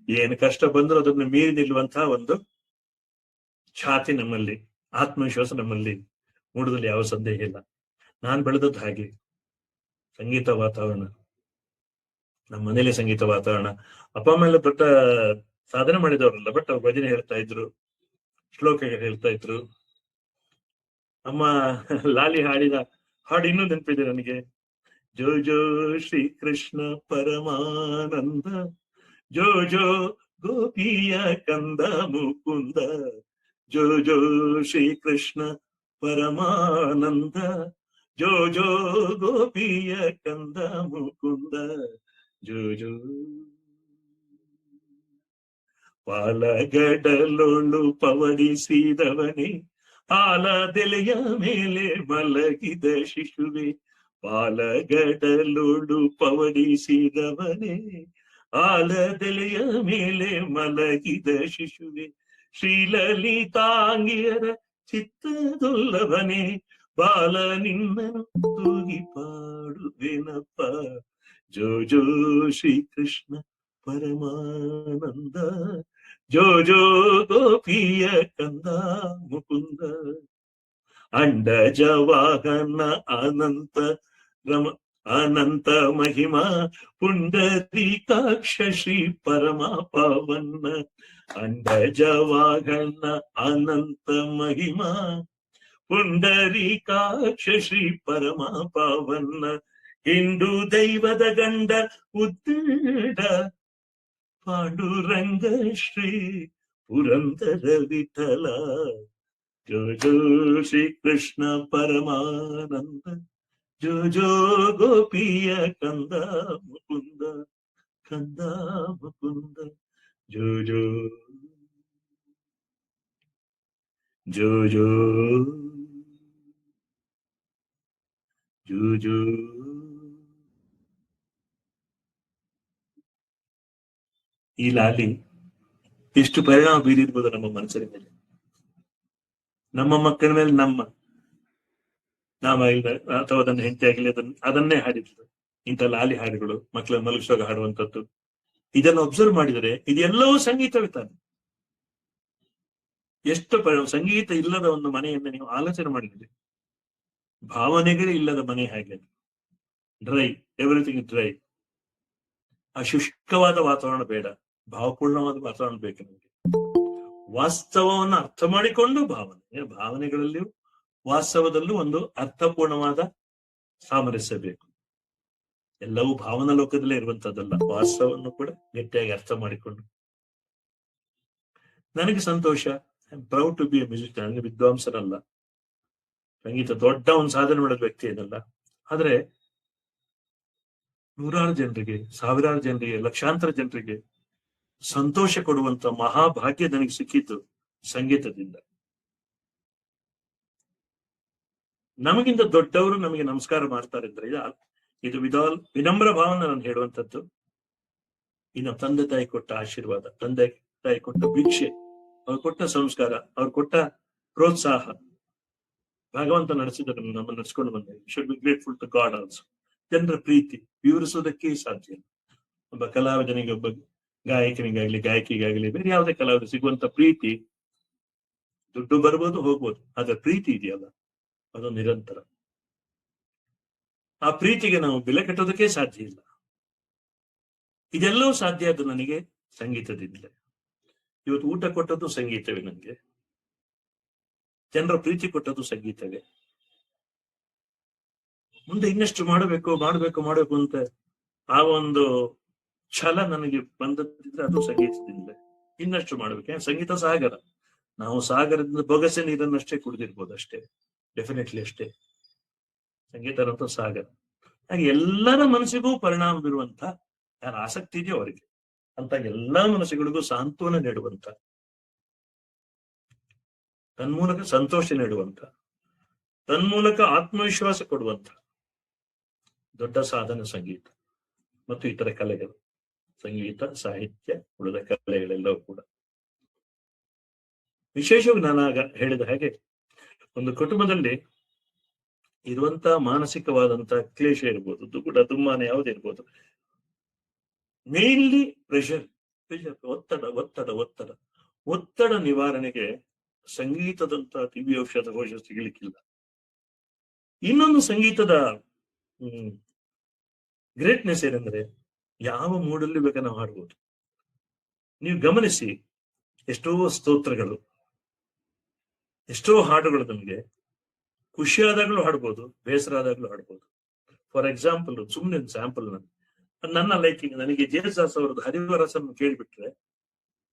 ಏನು ಕಷ್ಟ ಬಂದರೂ ಅದನ್ನು ಮೀರಿ ನಿಲ್ಲುವಂತಹ ಒಂದು ಛಾತಿ ನಮ್ಮಲ್ಲಿ, ಆತ್ಮವಿಶ್ವಾಸ ನಮ್ಮಲ್ಲಿ ಮೂಡುದಲ್ಲಿ ಯಾವ ಸಂದೇಹ ಇಲ್ಲ. ನಾನ್ ಬೆಳೆದದ್ದು ಹಾಗೆ. ಸಂಗೀತ ವಾತಾವರಣ, ನಮ್ಮ ಮನೇಲಿ ಸಂಗೀತ ವಾತಾವರಣ. ಅಪ್ಪ ಅಮ್ಮ ಎಲ್ಲ ದೊಡ್ಡ ಸಾಧನೆ ಮಾಡಿದವರಲ್ಲ, ಬಟ್ ಅವ್ರು ಭಜನೆ ಹೇಳ್ತಾ ಇದ್ರು, ಶ್ಲೋಕ ಹೇಳ್ತಾ ಇದ್ರು. ಅಮ್ಮ ಲಾಲಿ ಹಾಡಿದ ಹಾಡು ಇನ್ನೂ ನೆನಪಿದೆ ನನಗೆ. ಜೋ ಜೋ ಶ್ರೀ ಕೃಷ್ಣ ಪರಮಾನಂದ, ಜೋ ಜೋ ಗೋಪಿಯ ಕಂದ ಮುಕುಂದ, ಜೋ ಜೋ ಶ್ರೀ ಕೃಷ್ಣ ಪರಮಾನಂದ, ಜೋ ಜೋ ಗೋಪಿಯ ಕಂದ ಮುಕುಂದ, ಜೋ ಜೋ. ಪಾಲಗಡಲೊಳು ಪವಡಿಸಿದವನೇ, ಆಲದೆಲೆಯ ಮೇಲೆ ಮಲಗಿದ ಶಿಶುವೆ, ಪಾಲಗಡಲೊಳು ಪವಡಿಸಿದವನೇ, ಆಲದೆಲೆಯ ಮೇಲೆ ಮಲಗಿದ ಶಿಶುವೆ, ಶ್ರೀಲಲಿತಾಂಗಿಯರ ಚಿತ್ತದೊಲ್ಲವನೇ, ಬಾಲ ನಿನ್ನನು ತೂಗಿ ಪಾಡುವೆನಪ್ಪ, ಜೋ ಜೋ ಶ್ರೀ ಕೃಷ್ಣ ಪರಮಾನಂದ, ಜೋ ಜೋ ಗೋಪಿಯ ಕಂದ ಮುಕುಂದ. ಅಂಡಜ ವಾಹನ ಅನಂತ ರಮ ಅನಂತ ಮಹಿಮಾ, ಪುಂಡರೀಕಾಕ್ಷ ಶ್ರೀ ಪರಮ ಪವನ್ನ, ಅಂಡಜ ವಾಹನ ಅನಂತ ಮಹಿಮಾ, ಪುಂಡರೀಕಾಕ್ಷ ಶ್ರೀ ಪರಮ ಪವನ್ನ, ಹಿಂದೂ ದೈವದ ಗಂಡ ಉದ್ದಡ ಪಾಂಡುರಂಗ ಶ್ರೀ ಪುರಂದರ ವಿಠಲ, ಜೋ ಜೋ ಶ್ರೀ ಕೃಷ್ಣ ಪರಮಾನಂದ, ಜೋ ಜೋ ಗೋಪಿಯ ಕಂದ ಮುಕುಂದ, ಕಂದ ಮುಕುಂದ, ಜೋ ಜೋ ಜೋ ಜೋ ಜೋ ಜೋ. ಈ ಲಾಲಿ ಎಷ್ಟು ಪರಿಣಾಮ ಬೀರಿರ್ಬೋದು ನಮ್ಮ ಮನಸ್ಸಿನ ಮೇಲೆ, ನಮ್ಮ ಮಕ್ಕಳ ಮೇಲೆ. ನಾವ ಅಥವಾ ಅದನ್ನ ಹೆಂಡತಿ ಆಗಲಿ ಅದನ್ನೇ ಹಾಡಿದ್ರು, ಇಂಥ ಲಾಲಿ ಹಾಡುಗಳು, ಮಕ್ಕಳ ಮಲಗಿಸುವಾಗ ಹಾಡುವಂಥದ್ದು, ಇದನ್ನು ಒಬ್ಸರ್ವ್ ಮಾಡಿದರೆ ಇದೆಲ್ಲವೂ ಸಂಗೀತವೇ ತಾನೆ. ಎಷ್ಟು ಸಂಗೀತ ಇಲ್ಲದ ಒಂದು ಮನೆಯನ್ನು ನೀವು ಆಲೋಚನೆ ಮಾಡಿದ್ರಿ. ಭಾವನೆಗಳೇ ಇಲ್ಲದ ಮನೆ ಹಾಗೆ, ಡ್ರೈ, ಎವ್ರಿಥಿಂಗ್ ಡ್ರೈ. ಆ ಶುಷ್ಕವಾದ ವಾತಾವರಣ ಬೇಡ, ಭಾವಪೂರ್ಣವಾದ ವಾತಾವರಣ ಬೇಕು ನಮಗೆ. ವಾಸ್ತವವನ್ನು ಅರ್ಥ ಮಾಡಿಕೊಂಡು ಭಾವನೆಗಳಲ್ಲಿಯೂ ವಾಸ್ತವದಲ್ಲೂ ಒಂದು ಅರ್ಥಪೂರ್ಣವಾದ ಸಾಮರಸ್ಯ ಬೇಕು. ಎಲ್ಲವೂ ಭಾವನಾ ಲೋಕದಲ್ಲೇ ಇರುವಂತದ್ದಲ್ಲ, ವಾಸ್ತವವನ್ನು ಕೂಡ ಗಟ್ಟಿಯಾಗಿ ಅರ್ಥ ಮಾಡಿಕೊಂಡು. ನನಗೆ ಸಂತೋಷ, I am proud to be a musician. ನನಗೆ ವಿದ್ವಾಂಸನಲ್ಲ, ಸಂಗೀತ ದೊಡ್ಡ ಒಂದು ಸಾಧನೆ ಮಾಡಿದ ವ್ಯಕ್ತಿ ಏನಲ್ಲ, ಆದ್ರೆ ನೂರಾರು ಜನರಿಗೆ, ಸಾವಿರಾರು ಜನರಿಗೆ, ಲಕ್ಷಾಂತರ ಜನರಿಗೆ ಸಂತೋಷ ಕೊಡುವಂತ ಮಹಾಭಾಗ್ಯ ನನಗೆ ಸಿಕ್ಕಿದ್ದು ಸಂಗೀತದಿಂದ. ನಮಗಿಂತ ದೊಡ್ಡವರು ನಮಗೆ ನಮಸ್ಕಾರ ಮಾಡ್ತಾರೆ ಅಂದ್ರೆ ಇದು ವಿನಮ್ರ ಭಾವನೆ ನಾನು ಹೇಳುವಂಥದ್ದು. ಇನ್ನು ತಂದೆ ತಾಯಿ ಕೊಟ್ಟ ಆಶೀರ್ವಾದ, ತಂದೆ ತಾಯಿ ಕೊಟ್ಟ ಭಿಕ್ಷೆ, ಅವ್ರು ಕೊಟ್ಟ ಸಂಸ್ಕಾರ, ಅವ್ರು ಕೊಟ್ಟ ಪ್ರೋತ್ಸಾಹ, ಭಗವಂತ ನಡೆಸಿದ ನಮ್ಮ ನಡೆಸ್ಕೊಂಡು ಬಂದ. Should be grateful to god also. ಜನರ ಪ್ರೀತಿ ವಿವರಿಸೋದಕ್ಕೆ ಸಾಧ್ಯ. ಒಬ್ಬ ಕಲಾವಿದನಿಗೆ, ಒಬ್ಬ ಗಾಯಕನಿಗಾಗ್ಲಿ, ಗಾಯಕಿಗಾಗ್ಲಿ, ಬೇರೆ ಯಾವುದೇ ಕಲಾವಿದ ಸಿಗುವಂತ ಪ್ರೀತಿ, ದುಡ್ಡು ಬರ್ಬೋದು ಹೋಗ್ಬೋದು, ಆದ್ರೆ ಪ್ರೀತಿ ಇದೆಯಲ್ಲ ಅದು ನಿರಂತರ. ಆ ಪ್ರೀತಿಗೆ ನಾವು ಬೆಲೆ ಕಟ್ಟೋದಕ್ಕೆ ಸಾಧ್ಯ ಇಲ್ಲ. ಇದೆಲ್ಲವೂ ಸಾಧ್ಯ ಅದು ನನಗೆ ಸಂಗೀತದಿಂದಲೇ. ಇವತ್ತು ಊಟ ಕೊಟ್ಟದ್ದು ಸಂಗೀತವೇ, ನನಗೆ ಜನರ ಪ್ರೀತಿ ಕೊಟ್ಟದ್ದು ಸಂಗೀತವೇ. ಮುಂದೆ ಇನ್ನಷ್ಟು ಮಾಡಬೇಕು ಮಾಡಬೇಕು ಮಾಡಬೇಕು ಅಂತ ಆ ಒಂದು ಛಲ ನನಗೆ ಬಂದಿದ್ರೆ ಅದು ಸಂಗೀತದಿಂದಲೇ. ಇನ್ನಷ್ಟು ಮಾಡ್ಬೇಕು. ಸಂಗೀತ ಸಾಗರ, ನಾವು ಸಾಗರದಿಂದ ಬೊಗಸೆ ನೀರನ್ನಷ್ಟೇ ಕುಡಿದಿರ್ಬೋದು ಅಷ್ಟೇ, ಡೆಫಿನೆಟ್ಲಿ ಅಷ್ಟೇ. ಸಂಗೀತ ಸಾಗರ. ಹಾಗೆ ಎಲ್ಲರ ಮನಸ್ಸಿಗೂ ಪರಿಣಾಮ ಬೀರುವಂತ, ಯಾರ ಆಸಕ್ತಿ ಇದೆಯೋ ಅವರಿಗೆ ಅಂತ ಎಲ್ಲಾ ಮನಸ್ಸುಗಳಿಗೂ ಸಾಂತ್ವನ ನೀಡುವಂತ, ತನ್ಮೂಲಕ ಸಂತೋಷ ನೀಡುವಂತ, ತನ್ಮೂಲಕ ಆತ್ಮವಿಶ್ವಾಸ ಕೊಡುವಂತ ದೊಡ್ಡ ಸಾಧನೆ ಸಂಗೀತ ಮತ್ತು ಇತರ ಕಲೆಗಳು. ಸಂಗೀತ, ಸಾಹಿತ್ಯ, ಉಳಿದ ಕಲೆಗಳೆಲ್ಲವೂ ಕೂಡ. ವಿಶೇಷವಾಗಿ ನಾನಾಗ ಹೇಳಿದ ಹಾಗೆ, ಒಂದು ಕುಟುಂಬದಲ್ಲಿ ಇರುವಂತ ಮಾನಸಿಕವಾದಂತ ಕ್ಲೇಶ ಇರ್ಬೋದು, ದುಗುಡ ದುಮ್ಮಾನ ಯಾವುದಿರ್ಬೋದು, ಮೇನ್ಲಿ ಪ್ರೆಷರ್, ಒತ್ತಡ ಒತ್ತಡ ಒತ್ತಡ ಒತ್ತಡ ನಿವಾರಣೆಗೆ ಸಂಗೀತದಂತ ದಿವ್ಯ ಔಷಧ ಸಿಗಲಿಕ್ಕಿಲ್ಲ. ಇನ್ನೊಂದು ಸಂಗೀತದ ಗ್ರೇಟ್ನೆಸ್ ಏನಂದ್ರೆ, ಯಾವ ಮೂಡಲ್ಲಿ ಬೇಕಾ ನಾವು ಹಾಡ್ಬೋದು. ನೀವು ಗಮನಿಸಿ, ಎಷ್ಟೋ ಸ್ತೋತ್ರಗಳು, ಎಷ್ಟೋ ಹಾಡುಗಳು ನಮಗೆ ಖುಷಿಯಾದಾಗ್ಲೂ ಹಾಡ್ಬೋದು, ಬೇಸರ ಆದಾಗ್ಲೂ ಹಾಡ್ಬೋದು. ಫಾರ್ ಎಕ್ಸಾಂಪಲ್, ಸುಮ್ಮನೆ ಸ್ಯಾಂಪಲ್, ನನ್ನ ಲೈಕಿಂಗ್, ನನಗೆ ಜೇಸುದಾಸ್ ಅವರದ್ದು ಹರಿವರಸನ್ನು ಕೇಳಿಬಿಟ್ರೆ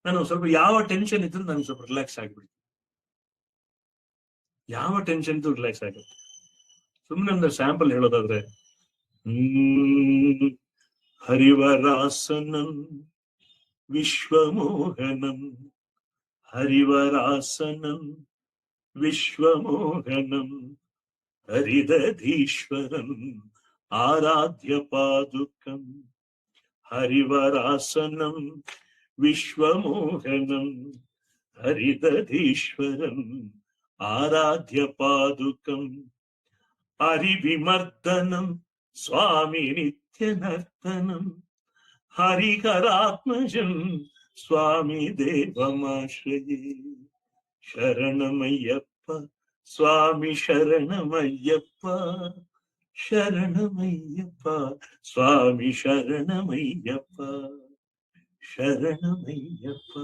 ನಾನು ಸ್ವಲ್ಪ ಯಾವ ಟೆನ್ಷನ್ ಇದ್ರು ನನಗೆ ಸ್ವಲ್ಪ ರಿಲ್ಯಾಕ್ಸ್ ಆಗಿಬಿಡ್ತೀನಿ. ಯಾವ ಟೆನ್ಷನ್ ಇದ್ರು ರಿಲ್ಯಾಕ್ಸ್ ಆಗುತ್ತೆ. ಸುಮ್ಮನೆ ಒಂದು ಸ್ಯಾಂಪಲ್ ಹೇಳೋದಾದ್ರೆ, ಹರಿವರಾಸನಂ ವಿಶ್ವಮೋಹನಂ, ಹರಿವರಾಸನಂ ವಿಶ್ವಮೋಹನಂ, ಹರಿದಧೀಶ್ವರಂ ಆರಾಧ್ಯ ಪಾದುಕಂ, ಹರಿವರಾಸನಂ ವಿಶ್ವಮೋಹನಂ, ಹರಿದಧೀಶ್ವರಂ ಆರಾಧ್ಯ ಪಾದುಕಂ, ಹರಿವಿಮರ್ದನಂ ಸ್ವಾಮಿ ನಿತ್ಯ ನರ್ತನಂ, ಹರಿಹರಾತ್ಮಜಂ ಸ್ವಾಮಿ ದೇವಮಾಶ್ರಯೇ. ಶರಣಮಯ್ಯಪ್ಪ ಸ್ವಾಮಿ ಶರಣಮಯ್ಯಪ್ಪ, ಶರಣಮಯ್ಯಪ್ಪ ಸ್ವಾಮಿ ಶರಣಮಯ್ಯಪ್ಪ, ಶರಣಮಯ್ಯಪ್ಪ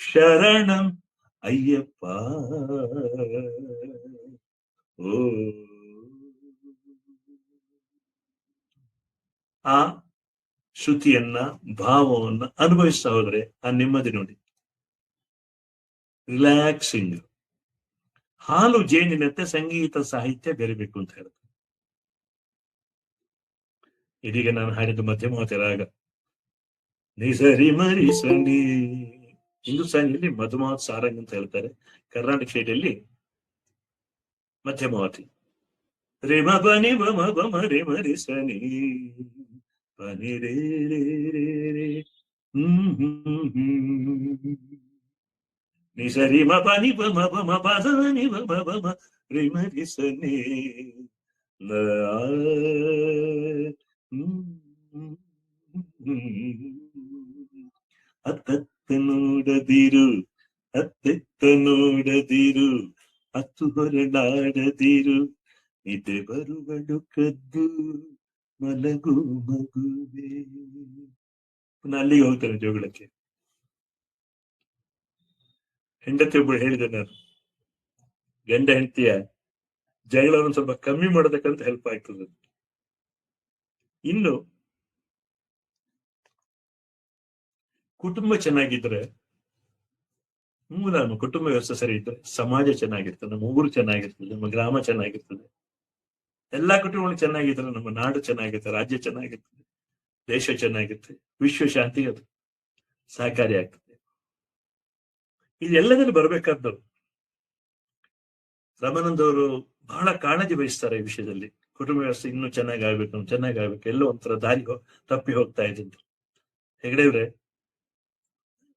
ಶರಣಂ ಅಯ್ಯಪ್ಪ. ಓ ಆ ಶ್ರುತಿಯನ್ನ, ಭಾವವನ್ನ ಅನುಭವಿಸ್ತಾ ಹೋದ್ರೆ ಆ ನೆಮ್ಮದಿ ನೋಡಿ, ರಿಲ್ಯಾಕ್ಸಿಂಗ್. ಹಾಲು ಜೇನಿನಂತೆ ಸಂಗೀತ ಸಾಹಿತ್ಯ ಬೆರಿಬೇಕು ಅಂತ ಹೇಳ್ತಾರೆ. ಇದೀಗ ನಾನು ಹಾಡಿದ ಮಧ್ಯಮಾವತಿ ರಾಗ, ನಿಸರಿ ಮರಿ ಸನಿ. ಹಿಂದೂಸ್ತಾನಿಯಲ್ಲಿ ಮಧುಮಾವತ್ ಸಾರಂಗ್ ಅಂತ ಹೇಳ್ತಾರೆ, ಕರ್ನಾಟಕ ಶೈಲಿಯಲ್ಲಿ ಮಧ್ಯಮಾವತಿ. ರೇಮ ಬನಿ ಬಮ ಬಮ ರೇ ಮರಿ ಸನಿ, ಪನಿ ರೇ ರೇ ರೇ ರೇ ನಿ ಸರಿ ಮ ಪ ನಿ ಪ ಮ ಪ ಮ ಪ ದ ನಿ ಪ ಮ ಪ ಮ ರಿ ಮ ರಿ ಸ ನಿ ನ ಆ ಅತ್ತತ್ತ ನೋಡದಿರು ಅತ್ತೆತ್ತ ನೋಡದಿರು ಹತ್ತು ಹೊರಡಾಡದಿರು ನಿದ್ದೆ ಬರುವಳು ಕದ್ದು ಮಲಗು ಮಗುವೆ. ಪುನಃ ಅಲ್ಲಿಗೆ ಹೋಗ್ತಾನೆ ಜೋಗಳಕ್ಕೆ. ಹೆಂಡತಿ ಒಬ್ಬಳು ಹೇಳಿದೆ, ನಾನು ಗಂಡ ಹೆಂಡತಿಯ ಜಗಳವನ್ನು ಸ್ವಲ್ಪ ಕಮ್ಮಿ ಮಾಡೋದಕ್ಕಂತ ಹೆಲ್ಪ್ ಆಗ್ತದೆ. ಇನ್ನು ಕುಟುಂಬ ಚೆನ್ನಾಗಿದ್ರೆ, ಮೂಲ ನಮ್ಮ ಕುಟುಂಬ ವ್ಯವಸ್ಥೆ ಸರಿ ಇದ್ರೆ ಸಮಾಜ ಚೆನ್ನಾಗಿರ್ತದೆ, ನಮ್ಮ ಊರು ಚೆನ್ನಾಗಿರ್ತದೆ, ನಮ್ಮ ಗ್ರಾಮ ಚೆನ್ನಾಗಿರ್ತದೆ. ಎಲ್ಲಾ ಕುಟುಂಬಗಳು ಚೆನ್ನಾಗಿದ್ರೆ ನಮ್ಮ ನಾಡು ಚೆನ್ನಾಗಿರ್ತದೆ, ರಾಜ್ಯ ಚೆನ್ನಾಗಿರ್ತದೆ, ದೇಶ ಚೆನ್ನಾಗಿರ್ತದೆ, ವಿಶ್ವ ಶಾಂತಿಗೆ ಅದು ಸಹಕಾರಿ ಆಗ್ತದೆ. ಇದೆಲ್ಲದಲ್ಲಿ ಬರ್ಬೇಕಾದವರು ರಾಮಾನಂದ್ ಅವರು ಬಹಳ ಕಾಳಜಿ ವಹಿಸ್ತಾರೆ ಈ ವಿಷಯದಲ್ಲಿ. ಕುಟುಂಬ ವ್ಯವಸ್ಥೆ ಇನ್ನೂ ಚೆನ್ನಾಗಾಗ್ಬೇಕು, ಎಲ್ಲೋ ಒಂಥರ ದಾರಿ ತಪ್ಪಿ ಹೋಗ್ತಾ ಇದೆ. ಹೆಗಡೆಯವ್ರೆ,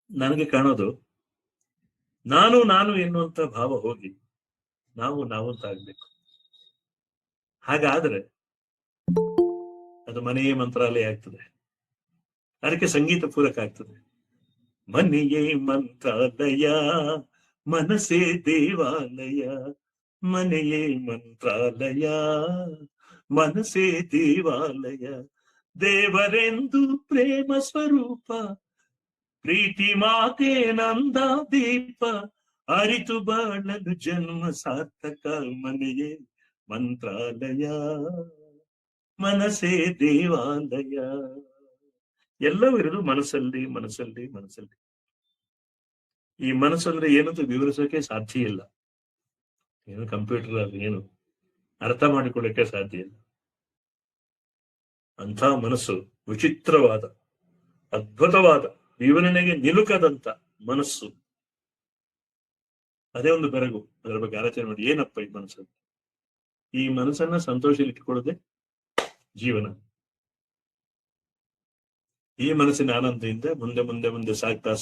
ನನಗೆ ಕಾಣೋದು ನಾನು ಎನ್ನುವಂತ ಭಾವ ಹೋಗಿ ನಾವು ಅಂತ ಆಗ್ಬೇಕು. ಹಾಗಾದ್ರೆ ಅದು ಮನೆಯೇ ಮಂತ್ರಾಲಯ ಆಗ್ತದೆ. ಅದಕ್ಕೆ ಸಂಗೀತ ಪೂರಕ ಆಗ್ತದೆ. ಮನೆಯೇ ಮಂತ್ರಾಲಯ, ಮನಸ್ಸೇ ದೇವಾಲಯ, ಮನೆಯೇ ಮಂತ್ರಾಲಯ, ಮನಸ್ಸೇ ದೇವಾಲಯ, ದೇವರೆಂದು ಪ್ರೇಮ ಸ್ವರೂಪ, ಪ್ರೀತಿ ಮಾತೆ ನಂದ ದೀಪ, ಅರಿತು ಬಾಳಲು ಜನ್ಮ ಸಾರ್ಥಕ, ಮನೆಯೇ ಮಂತ್ರಾಲಯ, ಮನಸ್ಸೇ ದೇವಾಲಯ. ಎಲ್ಲವೂ ಇರೋದು ಮನಸ್ಸಲ್ಲಿ. ಈ ಮನಸ್ಸಂದ್ರೆ ಏನಂತ ವಿವರಿಸೋಕೆ ಸಾಧ್ಯ ಇಲ್ಲ. ಏನು ಕಂಪ್ಯೂಟರ್ ಅಲ್ಲಿ ಏನು ಅರ್ಥ ಮಾಡಿಕೊಳ್ಳಕ್ಕೆ ಸಾಧ್ಯ ಇಲ್ಲ. ಅಂಥ ಮನಸ್ಸು ವಿಚಿತ್ರವಾದ, ಅದ್ಭುತವಾದ, ವಿವರಣೆಗೆ ನಿಲುಕದಂತ ಮನಸ್ಸು. ಅದೇ ಒಂದು ಬೆರಗು. ಅದರ ಬಗ್ಗೆ ಆಲೋಚನೆ ಮಾಡಿ, ಏನಪ್ಪ ಈ ಮನಸ್ಸು? ಈ ಮನಸ್ಸನ್ನ ಸಂತೋಷದಲ್ಲಿ ಇಟ್ಟುಕೊಳ್ಳದೆ ಜೀವನ. ಈ ಮನಸ್ಸಿನ ಆನಂದದಿಂದ ಮುಂದೆ ಸಾಗ್ತಾ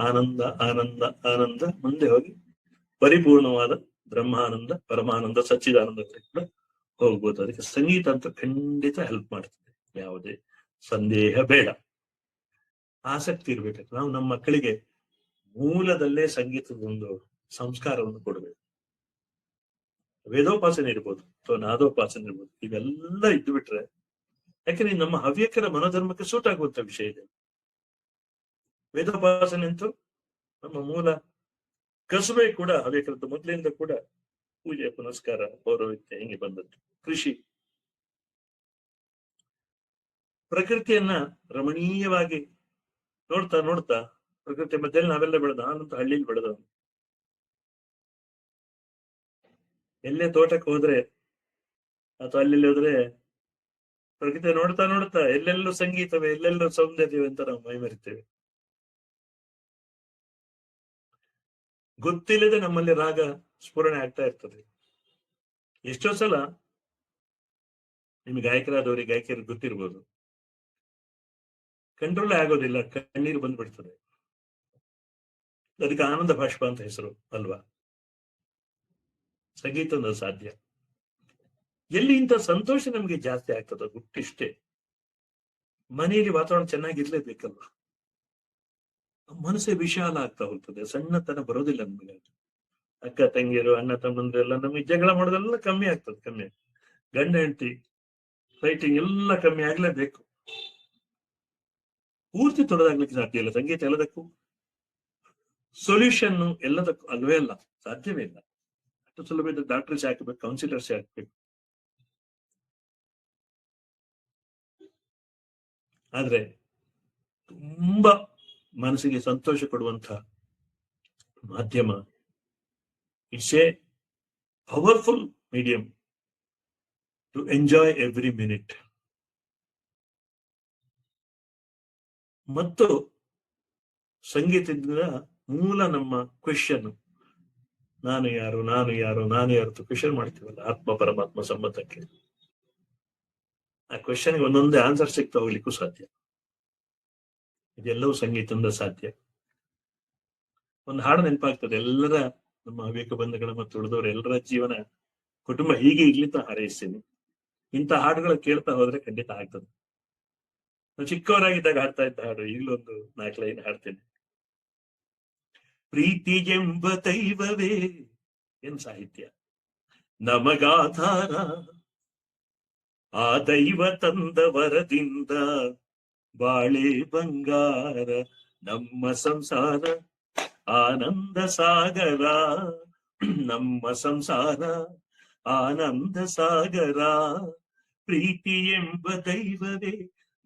ಆನಂದ ಮುಂದೆ ಹೋಗಿ ಪರಿಪೂರ್ಣವಾದ ಬ್ರಹ್ಮಾನಂದ, ಪರಮಾನಂದ, ಸಚ್ಚಿದಾನಂದ ಕೂಡ ಹೋಗ್ಬೋದು. ಅದಕ್ಕೆ ಸಂಗೀತ ಅಂತ ಖಂಡಿತ ಹೆಲ್ಪ್ ಮಾಡ್ತದೆ, ಯಾವುದೇ ಸಂದೇಹ ಬೇಡ. ಆಸಕ್ತಿ ಇರ್ಬೇಕು. ನಾವು ನಮ್ಮ ಮಕ್ಕಳಿಗೆ ಮೂಲದಲ್ಲೇ ಸಂಗೀತದ ಒಂದು ಸಂಸ್ಕಾರವನ್ನು ಕೊಡಬೇಕು. ವೇದೋಪಾಸನೆ ಇರ್ಬೋದು ಅಥವಾ ನಾದೋಪಾಸನೆ ಇರ್ಬೋದು, ಇವೆಲ್ಲ ಇದ್ದು ಬಿಟ್ರೆ, ಯಾಕಂದ್ರೆ ನಮ್ಮ ಹವ್ಯಕರ ಮನೋಧರ್ಮಕ್ಕೆ ಸೂಟ್ ಆಗುವಂತ ವಿಷಯ ಇದೆ. ವೇದೋಪಾಸನೆ ಅಂತೂ ನಮ್ಮ ಮೂಲ ಕಸುಬೆ ಕೂಡ ಹವ್ಯಕರದ್ದು ಮೊದಲಿಂದ ಕೂಡ ಪೂಜೆ ಪುನಸ್ಕಾರ ಪೌರೋಹಿತ್ಯ ಹಿಂಗೆ ಬಂದದ್ದು. ಕೃಷಿ, ಪ್ರಕೃತಿಯನ್ನ ರಮಣೀಯವಾಗಿ ನೋಡ್ತಾ ಪ್ರಕೃತಿ ಮಧ್ಯದಲ್ಲಿ ನಾವೆಲ್ಲ ಬೆಳೆದ, ನಾನಂತೂ ಹಳ್ಳಿಲಿ ಬೆಳೆದವನು. ಎಲ್ಲೇ ತೋಟಕ್ಕೆ ಹೋದ್ರೆ ಅಥವಾ ಅಲ್ಲಿ ಹೋದ್ರೆ ಪ್ರಕೃತಿ ನೋಡ್ತಾ ಎಲ್ಲೆಲ್ಲೂ ಸಂಗೀತವೇ, ಎಲ್ಲೆಲ್ಲೂ ಸೌಂದರ್ಯವೇ ಅಂತ ನಾವು ಮೈಮರಿತೇವೆ. ಗೊತ್ತಿಲ್ಲದೆ ನಮ್ಮಲ್ಲಿ ರಾಗ ಸ್ಫುರಣೆ ಆಗ್ತಾ ಇರ್ತದೆ. ಎಷ್ಟೋ ಸಲ ನಿಮ್ಗೆ ಗಾಯಕರಿಗೆ ಗೊತ್ತಿರ್ಬೋದು, ಕಂಟ್ರೋಲ್ ಆಗೋದಿಲ್ಲ, ಕಣ್ಣೀರು ಬಂದ್ಬಿಡ್ತದೆ. ಅದಕ್ಕೆ ಆನಂದ ಬಾಷ್ಪ ಅಂತ ಹೆಸರು ಅಲ್ವಾ? ಸಂಗೀತ ಸಾಧ್ಯ. ಎಲ್ಲಿ ಇಂಥ ಸಂತೋಷ ನಮ್ಗೆ ಜಾಸ್ತಿ ಆಗ್ತದ ಗುಟ್ಟಿಷ್ಟೇ, ಮನೆಯಲ್ಲಿ ವಾತಾವರಣ ಚೆನ್ನಾಗಿರ್ಲೇಬೇಕಲ್ವಾ? ಮನಸ್ಸೇ ವಿಶಾಲ ಆಗ್ತಾ ಹೋಗ್ತದೆ, ಸಣ್ಣತನ ಬರೋದಿಲ್ಲ ನಮಗೆ. ಅಕ್ಕ ತಂಗಿಯರು, ಅಣ್ಣ ತಮ್ಮಂದ್ರು ಎಲ್ಲ ನಮಗೆ ಜಗಳ ಮಾಡೋದೆಲ್ಲ ಕಮ್ಮಿ ಆಗ್ತದೆ. ಗಂಡ ಹೆಂಡತಿ ಫೈಟಿಂಗ್ ಎಲ್ಲ ಕಮ್ಮಿ ಆಗ್ಲೇಬೇಕು. ಪೂರ್ತಿ ತೊಡೆದಾಗ್ಲಿಕ್ಕೆ ಸಾಧ್ಯ ಇಲ್ಲ. ಸಂಗೀತ ಎಲ್ಲದಕ್ಕೂ ಸೊಲ್ಯೂಷನ್, ಎಲ್ಲದಕ್ಕೂ ಅಲ್ವೇ ಅಲ್ಲ, ಸಾಧ್ಯವೇ ಇಲ್ಲ. ಅಷ್ಟು ಸುಲಭ ಇದ್ದ ಡಾಕ್ಟರ್ಸ್ ಹಾಕಬೇಕು, ಕೌನ್ಸಿಲರ್ಸ್ ಹಾಕ್ಬೇಕು. ಆದ್ರೆ ತುಂಬಾ ಮನಸ್ಸಿಗೆ ಸಂತೋಷ ಕೊಡುವಂತ ಮಾಧ್ಯಮ, it's a powerful medium to enjoy every minute. ಮತ್ತು ಸಂಗೀತದಿಂದ ಮೂಲ ನಮ್ಮ ಕ್ವೆಶ್ಚನ್, ನಾನು ಯಾರು ಕ್ವೆಶ್ಚನ್ ಮಾಡ್ತೀವಲ್ಲ ಆತ್ಮ ಪರಮಾತ್ಮ ಸಂಬಂಧಕ್ಕೆ, ಆ ಕ್ವೆಶ್ಚನ್ಗೆ ಒಂದೊಂದೇ ಆನ್ಸರ್ ಸಿಗ್ತಾ ಹೋಗ್ಲಿಕ್ಕೂ ಸಾಧ್ಯ. ಇದೆಲ್ಲವೂ ಸಂಗೀತದಿಂದ ಸಾಧ್ಯ. ಒಂದು ಹಾಡು ನೆನಪಾಗ್ತದೆ, ಎಲ್ಲರ ನಮ್ಮ ಹವ್ಯಕ ಬಂಧುಗಳ ಮತ್ತು ಉಳಿದವರ ಎಲ್ಲರ ಜೀವನ ಕುಟುಂಬ ಹೀಗೆ ಇರ್ಲಿ ಅಂತ ಹಾರೈಸ್ತೀನಿ. ಇಂಥ ಹಾಡುಗಳು ಕೇಳ್ತಾ ಹೋದ್ರೆ ಖಂಡಿತ ಆಗ್ತದೆ. ನಾವು ಚಿಕ್ಕವರಾಗಿದ್ದಾಗ ಹಾಡ್ತಾ ಇದ್ದ ಹಾಡು ಈಗಲೂ ಒಂದು 4 ಲೈನ್ ಹಾಡ್ತೇನೆ. ಪ್ರೀತಿ ಎಂಬ ದೈವವೇ, ಏನ್ ಸಾಹಿತ್ಯ, ನಮಗಾಧಾರ, ಆ ದೈವ ತಂದ ವರದಿಂದ ಬಾಳೆ ಬಂಗಾರ, ನಮ್ಮ ಸಂಸಾರ ಆನಂದ ಸಾಗರ, ನಮ್ಮ ಸಂಸಾರ ಆನಂದ ಸಾಗರ. ಪ್ರೀತಿ ಎಂಬ ದೈವವೇ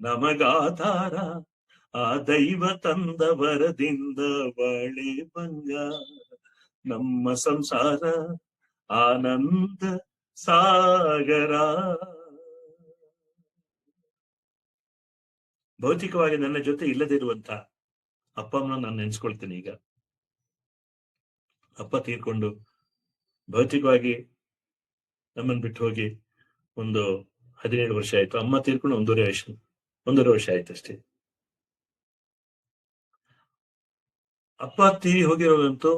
ನಮಗಾಧಾರ, ಆ ದೈವ ತಂದ ವರದಿಂದ ಬಾಳೆ ಬಂಗಾರ, ನಮ್ಮ ಸಂಸಾರ ಆನಂದ ಸಾಗರ. ಭೌತಿಕವಾಗಿ ನನ್ನ ಜೊತೆ ಇಲ್ಲದಿರುವಂತ ಅಪ್ಪ ಅಮ್ಮನ ನಾನು ನೆನ್ಸ್ಕೊಳ್ತೀನಿ. ಈಗ ಅಪ್ಪ ತೀರ್ಕೊಂಡು ಭೌತಿಕವಾಗಿ ನಮ್ಮನ್ನು ಬಿಟ್ಟು ಹೋಗಿ ಒಂದು 17 ವರ್ಷ ಆಯ್ತು. ಅಮ್ಮ ತೀರ್ಕೊಂಡು 1.5 ವರ್ಷ ಆಯ್ತು ಅಷ್ಟೇ. ಅಪ್ಪ ತೀರಿ ಹೋಗಿರೋದಂತೂ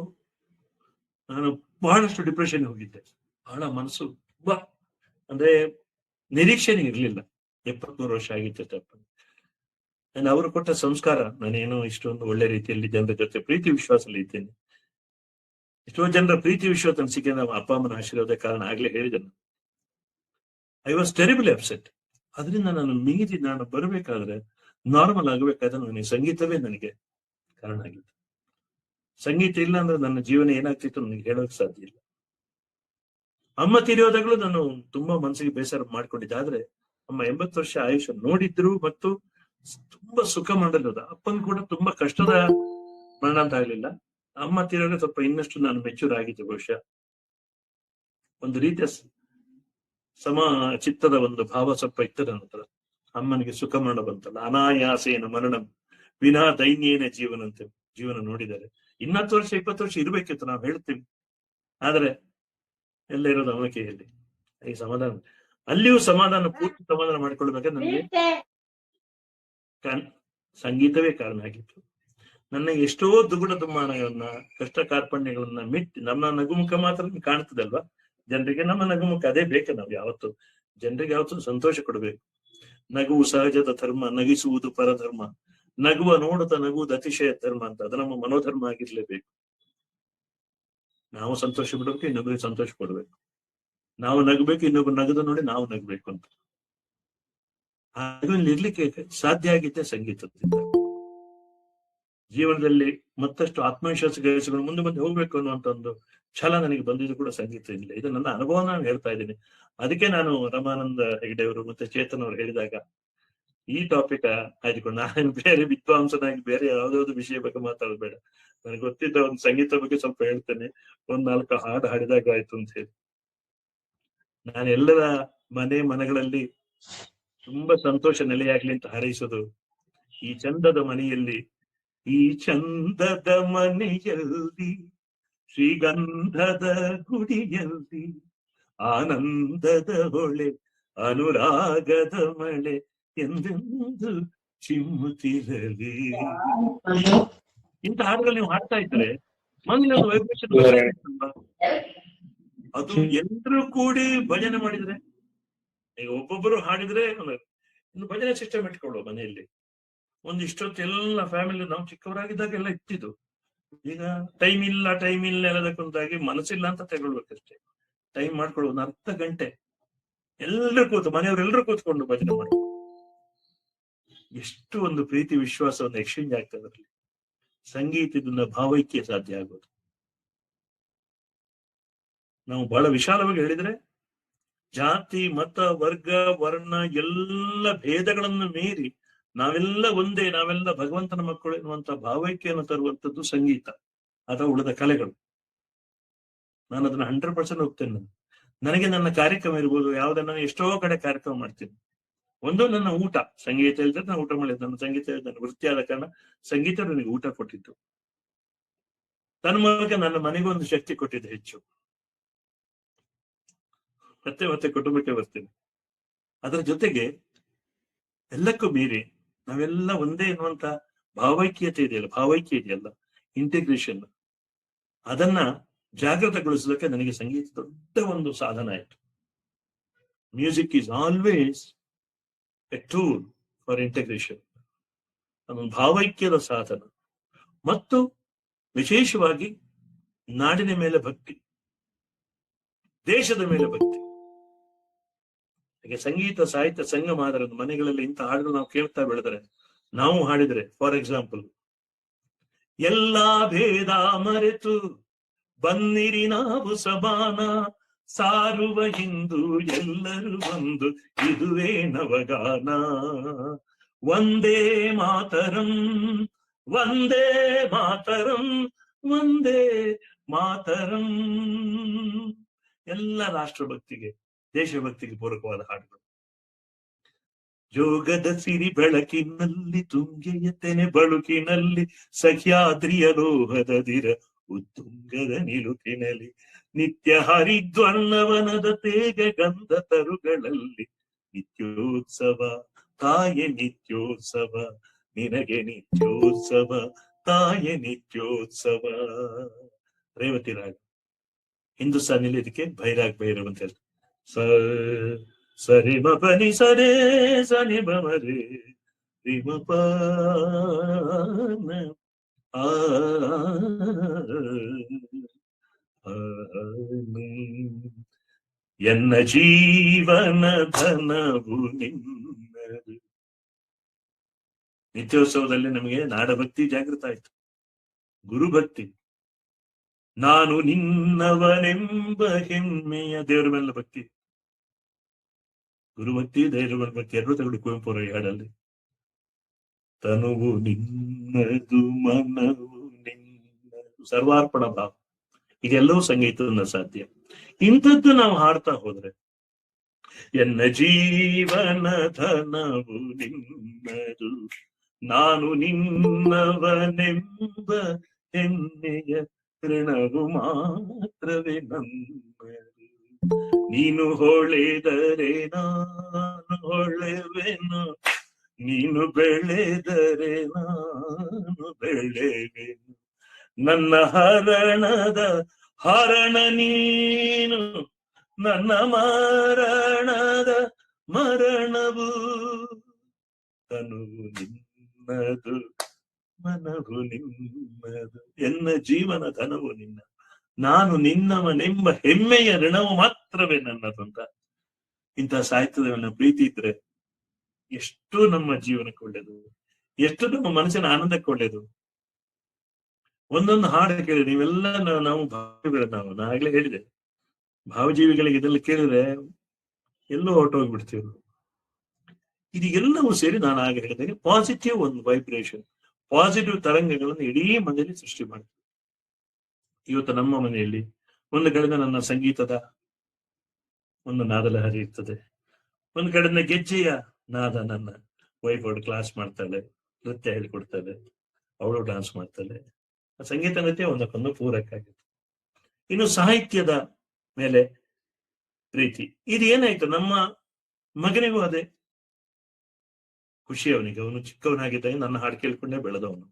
ನಾನು ಬಹಳಷ್ಟು ಡಿಪ್ರೆಷನ್ ಹೋಗಿದ್ದೆ. ಬಹಳ ಮನಸ್ಸು ತುಂಬಾ, ಅಂದ್ರೆ ನಿರೀಕ್ಷೆನೇ ಇರ್ಲಿಲ್ಲ. 73 ವರ್ಷ ಆಗಿತ್ತು ಅಪ್ಪ. ನಾನು ಅವರು ಕೊಟ್ಟ ಸಂಸ್ಕಾರ, ನಾನೇನೋ ಇಷ್ಟೊಂದು ಒಳ್ಳೆ ರೀತಿಯಲ್ಲಿ ಜನರ ಜೊತೆ ಪ್ರೀತಿ ವಿಶ್ವಾಸದಲ್ಲಿ ಇದ್ದೇನೆ. ಎಷ್ಟೋ ಜನರ ಪ್ರೀತಿ ವಿಶ್ವಾಸ ಸಿಕ್ಕ ನಮ್ಮ ಅಪ್ಪ ಅಮ್ಮನ ಆಶೀರ್ವಾದ ಕಾರಣ. ಆಗ್ಲೇ ಹೇಳಿದೆ, ಐ ವಾಸ್ ಟೆರಿಬಲಿ ಅಪ್ಸೆಟ್. ಅದರಿಂದ ನಾನು ಮೀರಿ ನಾನು ಬರಬೇಕಾದ್ರೆ, ನಾರ್ಮಲ್ ಆಗಬೇಕಾದ್ರೆ ನನಗೆ ಸಂಗೀತವೇ ನನಗೆ ಕಾರಣ ಆಗಿತ್ತು. ಸಂಗೀತ ಇಲ್ಲ ಅಂದ್ರೆ ನನ್ನ ಜೀವನ ಏನಾಗ್ತಿತ್ತು ನನಗೆ ಹೇಳೋಕೆ ಸಾಧ್ಯ ಇಲ್ಲ. ಅಮ್ಮ ತೀರಿಯೋದಾಗ್ಲೂ ನಾನು ತುಂಬಾ ಮನಸ್ಸಿಗೆ ಬೇಸರ ಮಾಡ್ಕೊಂಡಿದ್ದೆ. ಆದ್ರೆ ಅಮ್ಮ 80 ವರ್ಷ ಆಯುಷ್ಯ ನೋಡಿದ್ರು ಮತ್ತು ತುಂಬಾ ಸುಖ ಮಾಡಲಿಲ್ಲ. ಅಪ್ಪನ್ ಕೂಡ ತುಂಬಾ ಕಷ್ಟದ ಮರಣ ಅಂತ ಆಗ್ಲಿಲ್ಲ. ಅಮ್ಮ ತೀರೋದ್ರೆ ಸ್ವಲ್ಪ ಇನ್ನಷ್ಟು ನಾನು ಮೆಚೂರ್ ಆಗಿದ್ದೆ ಬಹುಶಃ. ಒಂದು ರೀತಿಯ ಸಮ ಚಿತ್ತದ ಒಂದು ಭಾವ ಸ್ವಲ್ಪ ಇತ್ತು ನನ್ನ ಹತ್ರ. ಅಮ್ಮನಿಗೆ ಸುಖ ಮರಣ ಬಂತಲ್ಲ, ಅನಾಯಾಸೇನ ಮರಣಂ ವಿನಾ ದೈನ್ಯೇನ ಜೀವನ ಅಂತ ಜೀವನ ನೋಡಿದ್ದಾರೆ. 10 ವರ್ಷ 20 ವರ್ಷ ಇರ್ಬೇಕಿತ್ತು ನಾವು ಹೇಳ್ತೀವಿ. ಆದ್ರೆ ಎಲ್ಲ ಇರೋದು ಅವನ ಕೈಯಲ್ಲಿ. ಈ ಸಮಾಧಾನ, ಅಲ್ಲಿಯೂ ಸಮಾಧಾನ, ಪೂರ್ತಿ ಸಮಾಧಾನ ಮಾಡ್ಕೊಳ್ಬೇಕಾದ್ರೆ ನನಗೆ ಸಂಗೀತವೇ ಕಾರಣ ಆಗಿತ್ತು. ನನ್ನ ಎಷ್ಟೋ ದುಗುಡ ದುಮ್ಮಾನಗಳನ್ನ, ಕಷ್ಟ ಕಾರ್ಪಣ್ಯಗಳನ್ನ ಮೆಟ್ಟಿ ನಮ್ಮ ನಗುಮುಖ ಮಾತ್ರ ಕಾಣ್ತದಲ್ವಾ ಜನರಿಗೆ. ನಮ್ಮ ನಗುಮುಖ ಅದೇ ಬೇಕು. ನಾವು ಯಾವತ್ತು ಜನರಿಗೆ ಯಾವತ್ತೂ ಸಂತೋಷ ಕೊಡ್ಬೇಕು. ನಗುವು ಸಹಜದ ಧರ್ಮ, ನಗಿಸುವುದು ಪರಧರ್ಮ, ನಗುವ ನೋಡುತ್ತ ನಗುವುದು ಅತಿಶಯ ಧರ್ಮ ಅಂತ. ಅದು ನಮ್ಮ ಮನೋಧರ್ಮ ಆಗಿರ್ಲೇಬೇಕು. ನಾವು ಸಂತೋಷ ಬಿಡಬೇಕು, ಇನ್ನೊಬ್ಬರಿಗೆ ಸಂತೋಷ ಕೊಡ್ಬೇಕು. ನಾವು ನಗಬೇಕು, ಇನ್ನೊಬ್ರು ನಗದು ನೋಡಿ ನಾವು ನಗಬೇಕು ಅಂತ. ಹಾಗೆ ಇರ್ಲಿಕ್ಕೆ ಸಾಧ್ಯ ಆಗಿದ್ದೆ ಸಂಗೀತದಿಂದ. ಜೀವನದಲ್ಲಿ ಮತ್ತಷ್ಟು ಆತ್ಮವಿಶ್ವಾಸ ಗಳಿಸಿಕೊಂಡು ಮುಂದೆ ಮುಂದೆ ಹೋಗ್ಬೇಕು ಅನ್ನುವಂತ ಒಂದು ಛಲ ನನಗೆ ಬಂದಿದ್ದು ಕೂಡ ಸಂಗೀತದಿಂದ. ಇದು ನನ್ನ ಅನುಭವ ನಾನು ಹೇಳ್ತಾ ಇದ್ದೀನಿ. ಅದಕ್ಕೆ ನಾನು ರಮಾನಂದ ಹೆಗಡೆ ಅವರು ಮತ್ತೆ ಚೇತನ್ ಅವರು ಹೇಳಿದಾಗ ಈ ಟಾಪಿಕ್ ಆಯ್ದುಕೊಂಡು, ನಾನು ಬೇರೆ ವಿದ್ವಾಂಸನಾಗಿ ಬೇರೆ ಯಾವ್ದಾವ್ದು ವಿಷಯ ಬಗ್ಗೆ ಮಾತಾಡೋದು ಬೇಡ, ನನಗೆ ಗೊತ್ತಿದ್ದ ಒಂದು ಸಂಗೀತ ಬಗ್ಗೆ ಸ್ವಲ್ಪ ಹೇಳ್ತೇನೆ, 4 ಹಾಡು ಹಾಡಿದಾಗ ಆಯ್ತು ಅಂತ ಹೇಳಿ. ನಾನು ಎಲ್ಲರ ಮನೆಗಳಲ್ಲಿ ತುಂಬಾ ಸಂತೋಷ ನೆಲೆಯಾಗ್ಲಿ ಅಂತ ಹಾರೈಸೋದು. ಈ ಚಂದದ ಮನೆಯಲ್ಲಿ, ಈ ಚಂದದ ಮನೆಯಲ್ಲಿ, ಶ್ರೀಗಂಧದ ಗುಡಿಯಲ್ಲಿ, ಆನಂದದ ಹೊಳೆ, ಅನುರಾಗದ ಮಳೆ ಎಂದೆಂದು ಚಿಮ್ಮುತ್ತಿರಲಿ. ಇಂಥ ಹಾಡುಗಳು ನೀವು ಹಾಡ್ತಾ ಇದ್ರೆ ಮನೇಲಿ ಒಂದು ವೈಬ್ರೇಷನ್. ಅದು ಎಲ್ಲರೂ ಕೂಡಿ ಭಜನೆ ಮಾಡಿದ್ರೆ, ಈಗ ಒಬ್ಬೊಬ್ಬರು ಹಾಡಿದ್ರೆ ಒಂದು ಭಜನೆ ಸಿಸ್ಟಮ್ ಇಟ್ಕೊಳ್ಳೋ ಮನೆಯಲ್ಲಿ. ಇಷ್ಟೊತ್ತೆಲ್ಲ ಫ್ಯಾಮಿಲಿ, ನಾವು ಚಿಕ್ಕವರಾಗಿದ್ದಾಗ ಎಲ್ಲ ಇತ್ತಿದ್ದು. ಈಗ ಟೈಮ್ ಇಲ್ಲ ಎಲ್ಲದಕ್ಕೊಂದಾಗಿ ಮನಸ್ಸಿಲ್ಲ ಅಂತ ತಗೊಳ್ಬೇಕಷ್ಟೇ. ಟೈಮ್ ಮಾಡ್ಕೊಳ್ಳೋ ಒಂದು ಅರ್ಧ ಗಂಟೆ ಎಲ್ಲರೂ ಮನೆಯವರೆಲ್ಲರೂ ಕೂತ್ಕೊಂಡು ಭಜನೆ ಮಾಡಿ, ಎಷ್ಟು ಒಂದು ಪ್ರೀತಿ ವಿಶ್ವಾಸವನ್ನು ಎಕ್ಸ್ಚೇಂಜ್ ಆಗ್ತದೆ ಅದರಲ್ಲಿ. ಸಂಗೀತದಿಂದ ಭಾವೈಕ್ಯ ಸಾಧ್ಯ ಆಗೋದು. ನಾವು ಬಹಳ ವಿಶಾಲವಾಗಿ ಹೇಳಿದ್ರೆ, ಜಾತಿ ಮತ ವರ್ಗ ವರ್ಣ ಎಲ್ಲ ಭೇದಗಳನ್ನು ಮೀರಿ ನಾವೆಲ್ಲ ಒಂದೇ, ನಾವೆಲ್ಲ ಭಗವಂತನ ಮಕ್ಕಳು ಎನ್ನುವಂತ ಭಾವೈಕ್ಯವನ್ನು ತರುವಂತದ್ದು ಸಂಗೀತ ಅಥವಾ ಉಳಿದ ಕಲೆಗಳು. ನಾನು ಅದನ್ನ 100% ಹೋಗ್ತೇನೆ. ನನಗೆ ನನ್ನ ಕಾರ್ಯಕ್ರಮ ಇರ್ಬೋದು, ಯಾವುದೇ, ನಾನು ಎಷ್ಟೋ ಕಡೆ ಕಾರ್ಯಕ್ರಮ ಮಾಡ್ತೀನಿ. ಒಂದು ನನ್ನ ಊಟ, ಸಂಗೀತ ಇಲ್ದ್ರೆ ನಾನು ಊಟ ಮಾಡಿದ್ದೆ. ನನ್ನ ಸಂಗೀತ ನನ್ನ ವೃತ್ತಿ ಆದ ಕಾರಣ ಸಂಗೀತ ನನಗೆ ಊಟ ಕೊಟ್ಟಿದ್ದು. ತನ್ನ ಮೂಲಕ ನನ್ನ ಮನೆಗೊಂದು ಶಕ್ತಿ ಕೊಟ್ಟಿದ್ದು ಹೆಚ್ಚು. ಮತ್ತೆ ಕುಟುಂಬಕ್ಕೆ ಬರ್ತೀನಿ. ಅದರ ಜೊತೆಗೆ ಎಲ್ಲಕ್ಕೂ ಮೀರಿ ನಾವೆಲ್ಲ ಒಂದೇ ಎನ್ನುವಂತ ಭಾವೈಕ್ಯತೆ ಇದೆಯಲ್ಲ, ಭಾವೈಕ್ಯ ಇದೆಯಲ್ಲ, ಇಂಟಿಗ್ರೇಷನ್, ಅದನ್ನ ಜಾಗೃತಗೊಳಿಸಲಿಕ್ಕೆ ನನಗೆ ಸಂಗೀತ ದೊಡ್ಡ ಒಂದು ಸಾಧನ ಆಯಿತು. Music is always A tool for integration. ಅದೊಂದು ಭಾವೈಕ್ಯದ ಸಾಧನ. ಮತ್ತು ವಿಶೇಷವಾಗಿ ನಾಡಿನ ಮೇಲೆ ಭಕ್ತಿ, ದೇಶದ ಮೇಲೆ ಭಕ್ತಿ. ಹಾಗೆ ಸಂಗೀತ ಸಾಹಿತ್ಯ ಸಂಗಮ ಆದರೆ ಮನೆಗಳಲ್ಲಿ ಇಂಥ ಹಾಡುಗಳು ನಾವು ಕೇಳ್ತಾ ಬೆಳೆದರೆ, ನಾವು ಹಾಡಿದ್ರೆ, ಫಾರ್ ಎಕ್ಸಾಂಪಲ್, ಎಲ್ಲಾ ಭೇದ ಮರೆತು ಬನ್ನಿರಿ ನಾವು ಸಮಾನ, ಸಾರುವ ಹಿಂದೂ ಎಲ್ಲರೂ ಒಂದು, ಇದುವೇ ನವಗಾನ. ವಂದೇ ಮಾತರಂ, ವಂದೇ ಮಾತರಂ, ವಂದೇ ಮಾತರಂ. ಎಲ್ಲ ರಾಷ್ಟ್ರಭಕ್ತಿಗೆ, ದೇಶಭಕ್ತಿಗೆ ಪೂರಕವಾದ ಹಾಡುಗಳು. ಜೋಗದ ಸಿರಿ ಬೆಳಕಿನಲ್ಲಿ, ತುಂಗೆಯ ತೆನೆ ಬಳುಕಿನಲ್ಲಿ, ಸಹ್ಯಾದ್ರಿಯ ಲೋಹದದಿರ ಉತ್ತುಂಗದ ನಿಲುಕಿನಲ್ಲಿ, ನಿತ್ಯ ಹರಿದ್ವರ್ಣವನದ ತೇಗ ಗಂಧ ತರುಗಳಲ್ಲಿ, ನಿತ್ಯೋತ್ಸವ ತಾಯೆ ನಿತ್ಯೋತ್ಸವ, ನಿನಗೆ ನಿತ್ಯೋತ್ಸವ ತಾಯೆ ನಿತ್ಯೋತ್ಸವ. ರೇವತಿ ರಾಗ. ಹಿಂದೂಸ್ತಾನಿಲಿ ಇದಕ್ಕೆ ಭೈರಾಗ್ ಭೈರವ್ ಅಂತ ಹೇಳ್ತಾರೆ. ಸರಿ ಮಪನಿ ಸರೇ ಸನಿ ಬಮರೇ ರಿಮಪ ಎನ್ನ ಜೀವನ ಧನವು ನಿನ್ನದು. ನಿತ್ಯೋತ್ಸವದಲ್ಲಿ ನಮಗೆ ನಾಡಭಕ್ತಿ ಜಾಗೃತ ಆಯ್ತು, ಗುರುಭಕ್ತಿ. ನಾನು ನಿನ್ನವನೆಂಬ ಹೆಮ್ಮೆಯ, ದೇವರ ಮೇಲೆ ಭಕ್ತಿ, ಗುರುಭಕ್ತಿ, ದೇವರ ಭಕ್ತಿ ಎರಡೂ ತಗೊಂಡು ಕುವೆಂಪು ಅವರ ಹಾಡಲ್ಲಿ. ತನುವು ನಿನ್ನದು ಮನವು ನಿನ್ನದು, ಸರ್ವಾರ್ಪಣ ಭಾವ, ಇದೆಲ್ಲವೂ ಸಂಗೀತದಿಂದ ಸಾಧ್ಯ. ಇಂಥದ್ದು ನಾವು ಹಾಡ್ತಾ ಹೋದ್ರೆ, ಎನ್ನ ಜೀವನ ಧನವು ನಿನ್ನದು, ನಾನು ನಿನ್ನವನೆಂಬ ಹೆಮ್ಮೆಯ ಋಣವು ಮಾತ್ರವೇ ನನ್ನದು. ನೀನು ಹೊಳೆದರೆ ನಾನು ಹೊಳೆವೆನು, ನೀನು ಬೆಳೆದರೆ ನಾನು ಬೆಳೆವೆನು. ನನ್ನ ಹರಣದ ಹರಣ ನೀನು, ನನ್ನ ಮರಣದ ಮರಣವು. ತನುವು ನಿನ್ನದು ಮನವು ನಿನ್ನದು, ಎನ್ನ ಜೀವನ ಧನವು ನಿನ್ನ, ನಾನು ನಿನ್ನವನೆಂಬ ಹೆಮ್ಮೆಯ ಋಣವು ಮಾತ್ರವೇ ನನ್ನದು ಅಂತ. ಇಂತಹ ಸಾಹಿತ್ಯದ ಪ್ರೀತಿ ಇದ್ರೆ ಎಷ್ಟು ನಮ್ಮ ಜೀವನಕ್ಕೆ ಒಳ್ಳೇದು, ಎಷ್ಟು ನಮ್ಮ ಮನಸ್ಸಿನ ಆನಂದಕ್ಕೆ ಒಳ್ಳೇದು. ಒಂದೊಂದು ಹಾಡು ಕೇಳಿ ನೀವೆಲ್ಲ ನಾವು ಭಾವಗಳು, ನಾ ಆಗ್ಲೇ ಹೇಳಿದೆ, ಭಾವಜೀವಿಗಳಿಗೆ ಇದೆಲ್ಲ ಕೇಳಿದ್ರೆ ಎಲ್ಲೋ ಹೊರಟೋಗ್ಬಿಡ್ತೀವಿ. ಇದು ಎಲ್ಲವೂ ಸೇರಿ ನಾನು ಆಗ ಹೇಳಿದಾಗ ಪಾಸಿಟಿವ್ ಒಂದು ವೈಬ್ರೇಷನ್, ಪಾಸಿಟಿವ್ ತರಂಗಗಳನ್ನು ಇಡೀ ಮನೆಯಲ್ಲಿ ಸೃಷ್ಟಿ ಮಾಡ್ತೀವಿ. ಇವತ್ತು ನಮ್ಮ ಮನೆಯಲ್ಲಿ ಒಂದು ಕಡೆಯಿಂದ ನನ್ನ ಸಂಗೀತದ ಒಂದು ನಾದಲಹರಿ ಇರ್ತದೆ, ಒಂದು ಕಡೆಯಿಂದ ಗೆಜ್ಜೆಯ ನಾದ. ನನ್ನ ವೈಫ್ ಅವಳು ಕ್ಲಾಸ್ ಮಾಡ್ತಾಳೆ, ನೃತ್ಯ ಹೇಳ್ಕೊಡ್ತಾಳೆ, ಅವಳು ಡಾನ್ಸ್ ಮಾಡ್ತಾಳೆ. ಸಂಗೀತ ನೃತ್ಯ ಒಂದಕ್ಕೊಂದು ಪೂರಕ ಆಗುತ್ತೆ. ಇನ್ನು ಸಾಹಿತ್ಯದ ಮೇಲೆ ಪ್ರೀತಿ, ಇದು ಏನಾಯ್ತು, ನಮ್ಮ ಮಗನಿಗೂ ಅದೇ ಖುಷಿ. ಅವನು ಚಿಕ್ಕವನಾಗಿದ್ದಾಗ ನನ್ನ ಹಾಡು ಕೇಳ್ಕೊಂಡೇ ಬೆಳೆದವನು.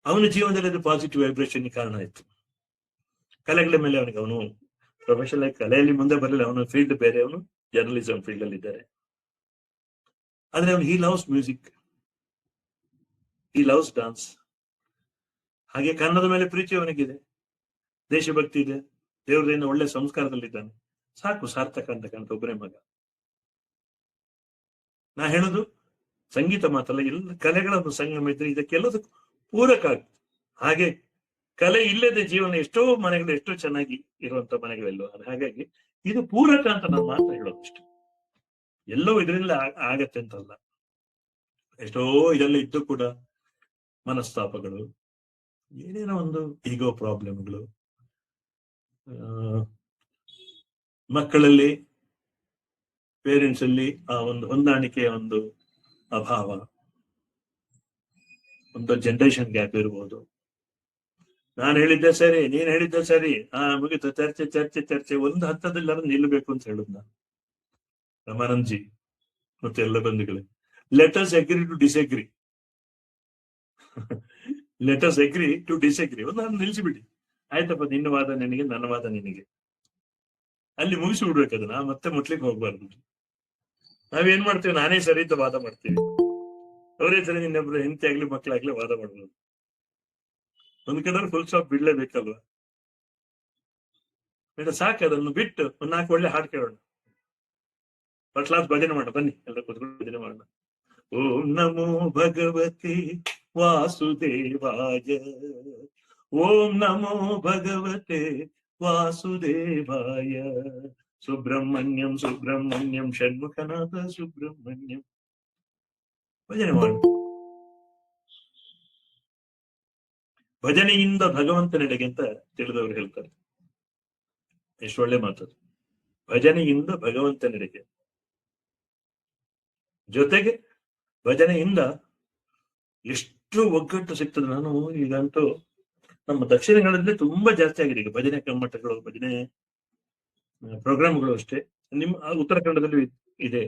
ಅವನ ಜೀವನದಲ್ಲಿ ಅದು ಪಾಸಿಟಿವ್ ವೈಬ್ರೇಷನ್ ಕಾರಣ ಆಯ್ತು. ಕಲೆಗಳ ಮೇಲೆ ಅವನು ಪ್ರೊಫೆಷನಲ್ ಆಗಿ ಕಲೆಯಲ್ಲಿ ಮುಂದೆ ಬರಲಿಲ್ಲ, ಅವನು ಫೀಲ್ಡ್ ಬೇರೆ, ಅವನು ಜರ್ನಲಿಸಂ ಫೀಲ್ಡ್ ಅಲ್ಲಿ ಇದ್ದಾರೆ. ಆದ್ರೆ ಅವನು ಹಿ ಲವ್ಸ್ ಮ್ಯೂಸಿಕ್, ಹಿ ಲವ್ಸ್ ಡಾನ್ಸ್. ಹಾಗೆ ಕನ್ನಡದ ಮೇಲೆ ಪ್ರೀತಿ ಅವನಿಗಿದೆ, ದೇಶಭಕ್ತಿ ಇದೆ, ದೇವರಿಂದ ಒಳ್ಳೆ ಸಂಸ್ಕಾರದಲ್ಲಿದ್ದಾನೆ. ಸಾಕು, ಸಾರ್ಥಕ ಅಂತಕ್ಕಂಥ ಒಬ್ಬನೇ ಮಗ. ನಾ ಹೇಳುದು ಸಂಗೀತ ಮಾತಲ್ಲ, ಎಲ್ಲ ಕಲೆಗಳ ಒಂದು ಸಂಗಮ ಇದ್ರೆ ಇದಕ್ಕೆಲ್ಲದಕ್ಕೂ ಪೂರಕ ಆಗ್ತದೆ. ಹಾಗೆ ಕಲೆ ಇಲ್ಲದೆ ಜೀವನ ಎಷ್ಟೋ ಮನೆಗಳು ಎಷ್ಟೋ ಚೆನ್ನಾಗಿ ಇರುವಂತ ಮನೆಗಳೆಲ್ಲೋ. ಹಾಗಾಗಿ ಇದು ಪೂರಕ ಅಂತ ನಾನು ಮಾತ್ರ ಹೇಳೋದು ಅಷ್ಟೇ. ಎಲ್ಲವೂ ಇದರಿಂದ ಆಗತ್ತೆ ಅಂತಲ್ಲ. ಎಷ್ಟೋ ಇದೆಲ್ಲ ಇದ್ದು ಕೂಡ ಮನಸ್ತಾಪಗಳು, ಏನೇನೋ ಒಂದು ಈಗೋ ಪ್ರಾಬ್ಲಮ್ಗಳು, ಮಕ್ಕಳಲ್ಲಿ ಪೇರೆಂಟ್ಸ್ ಅಲ್ಲಿ ಆ ಒಂದು ಹೊಂದಾಣಿಕೆಯ ಒಂದು ಅಭಾವ, ಒಂದು ಜನರೇಷನ್ ಗ್ಯಾಪ್ ಇರ್ಬೋದು. ನಾನು ಹೇಳಿದ್ದೆ ಸರಿ, ನೀನ್ ಹೇಳಿದ್ದೆ ಸರಿ, ಮುಗಿತು, ಚರ್ಚೆ ಚರ್ಚೆ ಚರ್ಚೆ, ಒಂದು ಹಂತದಲ್ಲಿ ಅದನ್ನು ನಿಲ್ಲಬೇಕು ಅಂತ ಹೇಳುದು ನಾನು. ರಮಾನಂದ್ ಜಿ ಮತ್ತೆ ಎಲ್ಲ ಬಂಧುಗಳೇ, let us agree to disagree. Let us agree to disagree. ನಾನು ನಿಲ್ಸಿಬಿಡಿ, ಆಯ್ತಪ್ಪ, ನಿನ್ನ ವಾದ ನಿನಗೆ, ನನ್ನ ವಾದ ನಿನಗೆ, ಅಲ್ಲಿ ಮುಗಿಸಿ ಬಿಡ್ಬೇಕು ಅದನ್ನ. ಮತ್ತೆ ಮುಟ್ಲಿಕ್ಕೆ ಹೋಗ್ಬಾರ್ದು. ನಾವೇನ್ ಮಾಡ್ತೀವಿ, ನಾನೇ ಸರಿ ಅಂತ ವಾದ ಮಾಡ್ತೀವಿ, ಅವರೇ ಸರಿ, ನಿನ್ನೊಬ್ರು ಹೆಂಡತಿ ಆಗ್ಲಿ ಮಕ್ಕಳಾಗ್ಲಿ ವಾದ ಮಾಡ್ಬೋದು. ಒಂದ್ ಕಡೆ ಫುಲ್ ಸ್ಟಾಪ್ ಬಿಡ್ಲೇಬೇಕಲ್ವಾ? ಬೇಡ, ಸಾಕು, ಅದನ್ನು ಬಿಟ್ಟು ಒಂದ್ 4 ಒಳ್ಳೆ ಹಾಡು ಕೇಳೋಣ. ಫಸ್ಟ್ ಕ್ಲಾಸ್ ಭಜನೆ ಮಾಡೋಣ, ಬನ್ನಿ ಎಲ್ಲ ಕೂತ್ಕೊಂಡು ಭಜನೆ ಮಾಡೋಣ. ಓಂ ನಮೋ ಭಗವತೆ ವಾಸುದೇವಾಯ, ಓಂ ನಮೋ ಭಗವತೆ ವಾಸುದೇವಾಯ, ಸುಬ್ರಹ್ಮಣ್ಯಂ ಸುಬ್ರಹ್ಮಣ್ಯಂ ಷಣ್ಮುಖನಾಥ ಸುಬ್ರಹ್ಮಣ್ಯಂ. ಭಜನೆ ಮಾಡೋಣ. ಭಜನೆಯಿಂದ ಭಗವಂತನೆಡೆಗೆ ಅಂತ ತಿಳಿದವರು ಹೇಳ್ತಾರೆ. ಎಷ್ಟು ಒಳ್ಳೆ ಮಾತದು. ಭಜನೆಯಿಂದ ಭಗವಂತನೆಡೆಗೆ, ಜೊತೆಗೆ ಭಜನೆಯಿಂದ ಎಷ್ಟು ಒಗ್ಗಟ್ಟು ಸಿಗ್ತದೆ. ನಾನು ಈಗಂತೂ ನಮ್ಮ ದಕ್ಷಿಣಗಳಲ್ಲಿ ತುಂಬಾ ಜಾಸ್ತಿ ಆಗಿದೆ ಈಗ ಭಜನೆ ಕಮ್ಮಟಗಳು, ಭಜನೆ ಪ್ರೋಗ್ರಾಮ್ಗಳು ಅಷ್ಟೇ. ನಿಮ್ಮ ಉತ್ತರ ಕನ್ನಡದಲ್ಲಿ ಇದೆ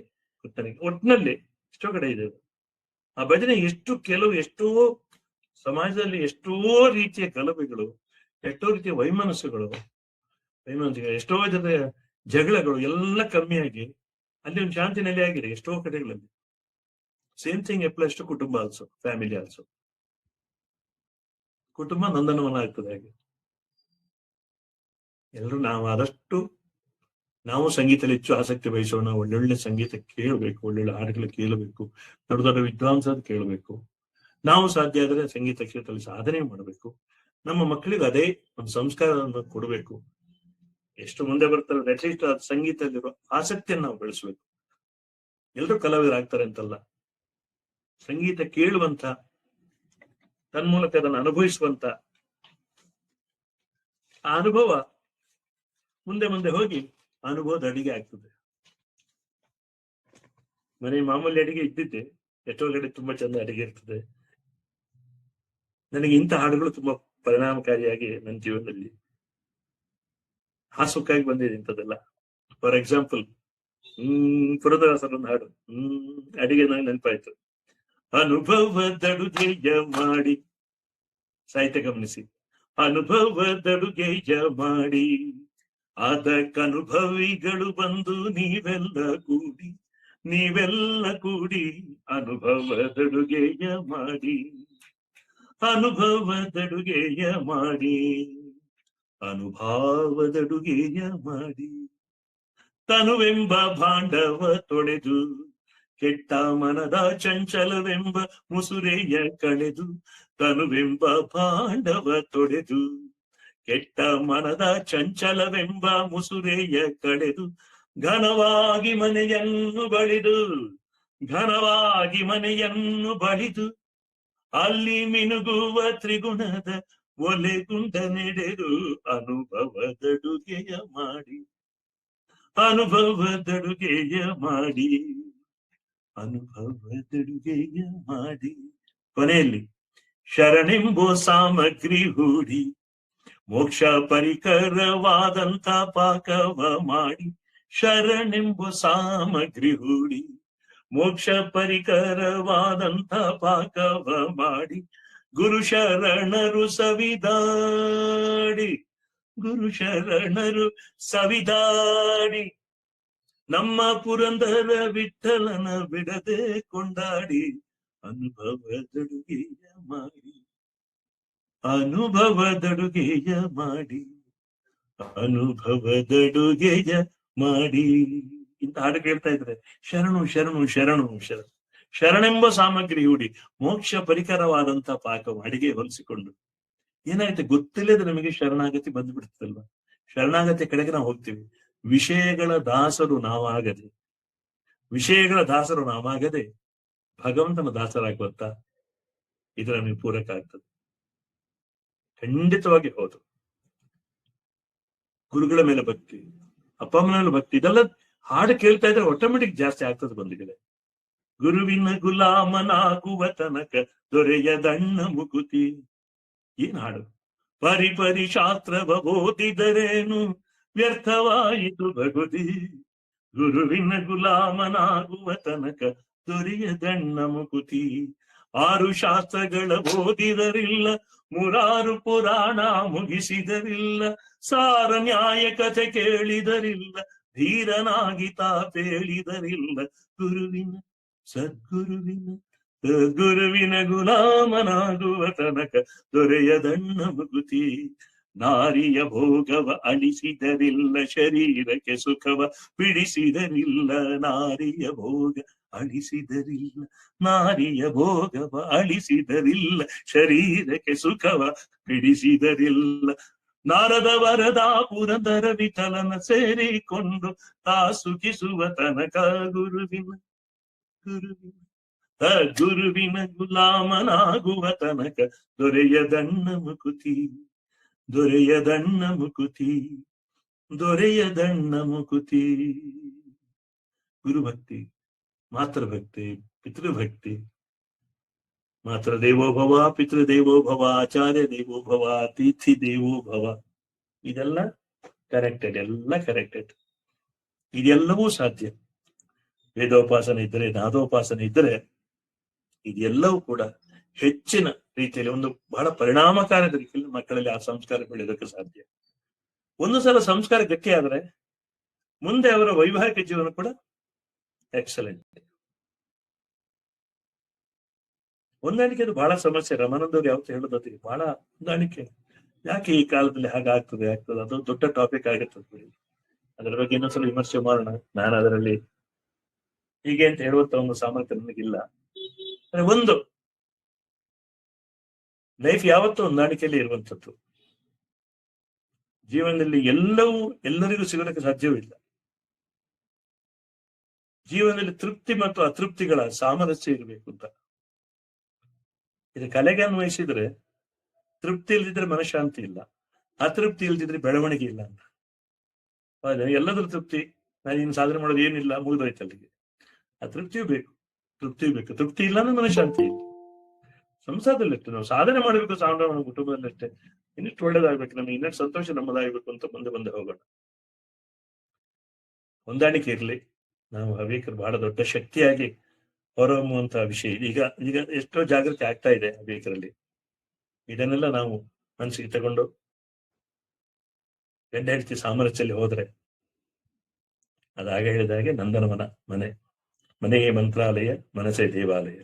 ಗೊತ್ತಾನಿಗೆ, ಒಟ್ಟಿನಲ್ಲಿ ಎಷ್ಟೋ ಕಡೆ ಇದೆ. ಆ ಭಜನೆ ಎಷ್ಟೋ ಸಮಾಜದಲ್ಲಿ ಎಷ್ಟೋ ರೀತಿಯ ಗಲಭೆಗಳು, ಎಷ್ಟೋ ರೀತಿಯ ವೈಮನಸ್ಸುಗಳು, ಎಷ್ಟೋ ಜೊತೆ ಜಗಳಗಳು ಎಲ್ಲ ಕಮ್ಮಿಯಾಗಿ ಅಲ್ಲಿ ಒಂದು ಶಾಂತಿ ನೆಲೆ ಆಗಿದೆ ಎಷ್ಟೋ ಕಡೆಗಳಲ್ಲಿ. ಸೇಮ್ ಥಿಂಗ್ ಅಪ್ಲೈಸ್ ಟು ಕುಟುಂಬ ಆಲ್ಸೋ, ಫ್ಯಾಮಿಲಿ ಆಲ್ಸೋ. ಕುಟುಂಬ ನಂದನವನ ಆಗ್ತದೆ. ಹಾಗೆ ಎಲ್ಲರೂ ನಾವು ಸಂಗೀತದಲ್ಲಿ ಹೆಚ್ಚು ಆಸಕ್ತಿ ವಹಿಸೋಣ. ಒಳ್ಳೊಳ್ಳೆ ಸಂಗೀತ ಕೇಳಬೇಕು, ಒಳ್ಳೊಳ್ಳೆ ಹಾಡುಗಳು ಕೇಳಬೇಕು, ದೊಡ್ಡ ದೊಡ್ಡ ವಿದ್ವಾಂಸರು ಕೇಳಬೇಕು. ನಾವು ಸಾಧ್ಯ ಆದರೆ ಸಂಗೀತ ಕ್ಷೇತ್ರದಲ್ಲಿ ಸಾಧನೆ ಮಾಡಬೇಕು. ನಮ್ಮ ಮಕ್ಕಳಿಗೆ ಅದೇ ಒಂದು ಸಂಸ್ಕಾರವನ್ನು ಕೊಡಬೇಕು. ಎಷ್ಟು ಮುಂದೆ ಬರ್ತಾರೆ ಅಟ್ಲೀಸ್ಟ್ ಅದು ಸಂಗೀತದಲ್ಲಿರೋ ಆಸಕ್ತಿಯನ್ನು ನಾವು ಬೆಳೆಸ್ಬೇಕು. ಎಲ್ಲರೂ ಕಲಾವಿದರಾಗ್ತಾರೆ ಅಂತಲ್ಲ, ಸಂಗೀತ ಕೇಳುವಂತ, ತನ್ಮೂಲಕ ಅದನ್ನು ಅನುಭವಿಸುವಂತ ಆ ಅನುಭವ ಮುಂದೆ ಹೋಗಿ ಅನುಭವದ ಅಡಿಗೆ ಆಗ್ತದೆ. ಮನೆ ಮಾಮೂಲಿ ಅಡಿಗೆ ಇದ್ದಿದ್ದೆ, ಎಷ್ಟೋ ಕಡೆ ತುಂಬಾ ಚಂದ ಅಡಿಗೆ ಇರ್ತದೆ. ನನಗೆ ಇಂಥ ಹಾಡುಗಳು ತುಂಬಾ ಪರಿಣಾಮಕಾರಿಯಾಗಿ ನನ್ನ ಜೀವನದಲ್ಲಿ ಹಾಸುಕ್ಕಾಗಿ ಬಂದಿದೆ ಇಂಥದ್ದೆಲ್ಲ. ಫಾರ್ ಎಕ್ಸಾಂಪಲ್, ಪುರದಾಸರ ಒಂದು ಹಾಡು, ಅಡಿಗೆ ನಂಗೆ ನೆನಪಾಯ್ತು. ಅನುಭವದಡುಗೆಯ ಮಾಡಿ, ಸಾಹಿತ್ಯ ಗಮನಿಸಿ, ಅನುಭವದಡುಗೆಯ ಮಾಡಿ ಅದಕ್ಕನುಭವಿಗಳು ಬಂದು ನೀವೆಲ್ಲ ಕೂಡಿ ಅನುಭವದಡುಗೆಯ ಮಾಡಿ, ಅನುಭವದಡುಗೆಯ ಮಾಡಿ, ಅನುಭಾವದಡುಗೆಯ ಮಾಡಿ, ತನುವೆಂಬ ಭಾಂಡವ ತೊಳೆದು ಕೆಟ್ಟ ಮನದ ಚಂಚಲವೆಂಬ ಮುಸುರೆಯ ಕಳೆದು, ತನುವೆಂಬ ಭಾಂಡವ ತೊಳೆದು ಕೆಟ್ಟ ಮನದ ಚಂಚಲವೆಂಬ ಮುಸುರೆಯ ಕಳೆದು, ಘನವಾಗಿ ಮನೆಯನ್ನು ಬಳಿದು ಅಲ್ಲಿ ಮಿನುಗುವ ತ್ರಿಗುಣದ ಒಲೆಗುಂಡ ನೆಡೆದು ಅನುಭವದಡುಗೆಯ ಮಾಡಿ, ಅನುಭವದಡುಗೆಯ ಮಾಡಿ, ಅನುಭವದಡುಗೆಯ ಮಾಡಿ. ಕೊನೆಯಲ್ಲಿ ಶರಣೆಂಬೋ ಸಾಮಗ್ರಿ ಹೂಡಿ ಮೋಕ್ಷ ಪರಿಕರವಾದಂತ ಪಾಕವ ಮಾಡಿ, ಶರಣೆಂಬೋ ಸಾಮಗ್ರಿ ಹೂಡಿ ಮೋಕ್ಷ ಪರಿಕರವಾದಂತ ಪಾಕವ ಮಾಡಿ, ಗುರು ಶರಣರು ಸವಿದಾಡಿ ನಮ್ಮ ಪುರಂದರ ವಿಠಲನ ಬಿಡದೆ ಕೊಂಡಾಡಿ, ಅನುಭವದಡುಗೆಯ ಮಾಡಿ, ಅನುಭವದಡುಗೆಯ ಮಾಡಿ, ಅನುಭವದಡುಗೆಯ ಮಾಡಿ. ಇಂತ ಹಾಡು ಕೇಳ್ತಾ ಇದ್ರೆ ಶರಣು ಶರಣು ಶರಣು ಶರಣು ಶರಣೆಂಬ ಸಾಮಗ್ರಿ ಹೂಡಿ ಮೋಕ್ಷ ಪರಿಕರವಾದಂತ ಪಾಕವು ಅಡಿಗೆ ಹೊಲಿಸಿಕೊಂಡು. ಏನಾಗುತ್ತೆ ಗೊತ್ತಿಲ್ಲದೆ ನಮಗೆ ಶರಣಾಗತಿ ಬಂದ್ಬಿಡ್ತದಲ್ವಾ? ಶರಣಾಗತಿ ಕಡೆಗೆ ನಾವು ಹೋಗ್ತೀವಿ. ವಿಷಯಗಳ ದಾಸರು ನಾವಾಗದೆ ಭಗವಂತನ ದಾಸರಾಗುವಂತ ಇದು ನಮಗೆ ಪೂರಕ ಆಗ್ತದೆ. ಖಂಡಿತವಾಗಿ ಹೌದು. ಗುರುಗಳ ಮೇಲೆ ಭಕ್ತಿ, ಅಪ್ಪ ಅಮ್ಮನ ಮೇಲೆ ಭಕ್ತಿ, ಇದೆಲ್ಲ ಹಾಡು ಕೇಳ್ತಾ ಇದ್ರೆ ಆಟೋಮೆಟಿಕ್ ಜಾಸ್ತಿ ಆಗ್ತದೆ ಬಂದಿದೆ. ಗುರುವಿನ ಗುಲಾಮನಾಗುವ ತನಕ ದೊರೆಯದಣ್ಣ ಮುಕುತಿ. ಏನ್ ಹಾಡು! ಪರಿಪರಿ ಶಾಸ್ತ್ರವ ಓದಿದರೇನು ವ್ಯರ್ಥವಾಯಿತು ಭಗುತಿ. ಗುರುವಿನ ಗುಲಾಮನಾಗುವ ತನಕ ದೊರೆಯದಣ್ಣ ಮುಕುತಿ. 6 ಶಾಸ್ತ್ರಗಳ ಓದಿದರಿಲ್ಲ, 3 ಪುರಾಣ ಮುಗಿಸಿದರಿಲ್ಲ, ಸಾರ ನ್ಯಾಯ ಕಥೆ ಕೇಳಿದರಿಲ್ಲ, ಧೀರನಾಗಿ ತಾಪೇಳಿದರಿಲ್ಲ. ಗುರುವಿನ ಸದ್ಗುರುವಿನ ಗುರುವಿನ ಗುಲಾಮನಾಗುವ ತನಕ ದೊರೆಯದಣ್ಣ ಮುಗುತಿ. ನಾರಿಯ ಭೋಗವ ಅಳಿಸಿದರಿಲ್ಲ, ಶರೀರಕ್ಕೆ ಸುಖವ ಬಿಡಿಸಿದರಿಲ್ಲ. ನಾರಿಯ ಭೋಗ ಅಳಿಸಿದರಿಲ್ಲ, ನಾರಿಯ ಭೋಗವ ಅಳಿಸಿದರಿಲ್ಲ, ಶರೀರಕ್ಕೆ ಸುಖವ ಬಿಡಿಸಿದರಿಲ್ಲ. ನಾರದ ವರದ ಪುರಂದರ ವಿಠಲನ ಸೇರಿಕೊಂಡು ತಾ ಸುಖಿಸುವ ತನಕ ಗುರುವಿನ ಗುರುವಿನ ಗುಲಾಮನಾಗುವ ತನಕ ದೊರೆಯದಣ್ಣ ಮುಕುತಿ, ದೊರೆಯದಣ್ಣ ಮುಕುತಿ, ದೊರೆಯದಣ್ಣ ಮುಕುತಿ. ಗುರುಭಕ್ತಿ, ಮಾತೃಭಕ್ತಿ, ಪಿತೃಭಕ್ತಿ. ಮಾತೃ ದೇವೋಭವ, ಪಿತೃದೇವೋಭವ, ಆಚಾರ್ಯ ದೇವೋಭವ, ಅತಿಥಿ ದೇವೋಭವ. ಇದೆಲ್ಲ ಕರೆಕ್ಟೆಡ್, ಎಲ್ಲ ಕರೆಕ್ಟೆಡ್. ಇದೆಲ್ಲವೂ ಸಾಧ್ಯ. ವೇದೋಪಾಸನೆ ಇದ್ದರೆ, ನಾದೋಪಾಸನೆ ಇದ್ದರೆ, ಇದೆಲ್ಲವೂ ಕೂಡ ಹೆಚ್ಚಿನ ರೀತಿಯಲ್ಲಿ ಒಂದು ಬಹಳ ಪರಿಣಾಮಕಾರಿ ರೀತಿಯಲ್ಲಿ ಮಕ್ಕಳಲ್ಲಿ ಆ ಸಂಸ್ಕಾರ ಬೆಳೆಯೋದಕ್ಕೆ ಸಾಧ್ಯ. ಒಂದು ಸಲ ಸಂಸ್ಕಾರ ಗಟ್ಟಿಯಾದ್ರೆ ಮುಂದೆ ಅವರ ವೈವಾಹಿಕ ಜೀವನ ಕೂಡ ಎಕ್ಸಲೆಂಟ್. ಹೊಂದಾಣಿಕೆ ಅದು ಬಹಳ ಸಮಸ್ಯೆ. ರಮಾನಂದವ್ರು ಯಾವತ್ತು ಹೇಳೋದು ಬಹಳ ಹೊಂದಾಣಿಕೆ. ಯಾಕೆ ಈ ಕಾಲದಲ್ಲಿ ಹಾಗಾಗ್ತದೆ ಅದು ದೊಡ್ಡ ಟಾಪಿಕ್ ಆಗಿರ್ತದೆ. ಅದರ ಬಗ್ಗೆ ಇನ್ನೊಂದ್ಸಲ ವಿಮರ್ಶೆ ಮಾಡೋಣ. ನಾನು ಅದರಲ್ಲಿ ಹೀಗೆ ಅಂತ ಹೇಳುವಂತ ಒಂದು ಸಾಮರ್ಥ್ಯ ನನಗಿಲ್ಲ. ಒಂದು ಲೈಫ್ ಯಾವತ್ತೂ ಹೊಂದಾಣಿಕೆಯಲ್ಲಿ ಇರುವಂಥದ್ದು. ಜೀವನದಲ್ಲಿ ಎಲ್ಲವೂ ಎಲ್ಲರಿಗೂ ಸಿಗೋದಕ್ಕೆ ಸಾಧ್ಯವಿಲ್ಲ. ಜೀವನದಲ್ಲಿ ತೃಪ್ತಿ ಮತ್ತು ಅತೃಪ್ತಿಗಳ ಸಾಮರಸ್ಯ ಇರಬೇಕು ಅಂತ. ಇದು ಕಲೆಗೆ ಅನ್ವಯಿಸಿದ್ರೆ ತೃಪ್ತಿ ಇಲ್ದಿದ್ರೆ ಮನಃಶಾಂತಿ ಇಲ್ಲ, ಅತೃಪ್ತಿ ಇಲ್ದಿದ್ರೆ ಬೆಳವಣಿಗೆ ಇಲ್ಲ ಅಂತ. ಎಲ್ಲದ್ರ ತೃಪ್ತಿ, ನಾನು ಇನ್ನು ಸಾಧನೆ ಮಾಡೋದು ಏನಿಲ್ಲ, ಮುಗಿದೋಯ್ತು ಅಲ್ಲಿಗೆ. ಅತೃಪ್ತಿಯೂ ಬೇಕು, ತೃಪ್ತಿಯೂ ಬೇಕು. ತೃಪ್ತಿ ಇಲ್ಲ ಅಂದ್ರೆ ಮನಃಶಾಂತಿ ಇಲ್ಲ. ಸಂಸಾರದಲ್ಲಿಟ್ಟು ನಾವು ಸಾಧನೆ ಮಾಡಬೇಕು, ಸಾಧನೆ ಮಾಡೋ ಕುಟುಂಬದಲ್ಲಷ್ಟೇ ಇನ್ನಿಷ್ಟು ಒಳ್ಳೇದಾಗ್ಬೇಕು, ನಮ್ಗೆ ಇನ್ನಷ್ಟು ಸಂತೋಷ ನಮ್ಮದಾಗಬೇಕು ಅಂತ ಮುಂದೆ ಹೋಗೋಣ. ಹೊಂದಾಣಿಕೆ ಇರಲಿ. ನಾವು ಹವ್ಯಕರು ಬಹಳ ದೊಡ್ಡ ಶಕ್ತಿಯಾಗಿ ಹೊರಹೊಮ್ಮುವಂತಹ ವಿಷಯ. ಈಗ ಎಷ್ಟೋ ಜಾಗೃತಿ ಆಗ್ತಾ ಇದೆ ಹವ್ಯಕರಲ್ಲಿ. ಇದನ್ನೆಲ್ಲ ನಾವು ಮನಸ್ಸಿಗೆ ತಗೊಂಡು ಗಂಡ ಹೆಂಡತಿ ಸಾಮರಸ್ಯದಲ್ಲಿ ಹೋದ್ರೆ, ಅದಾಗ ಹೇಳಿದ ಹಾಗೆ ನಂದನವನ ಮನೆಗೆ ಮಂತ್ರಾಲಯ, ಮನಸ್ಸೇ ದೇವಾಲಯ.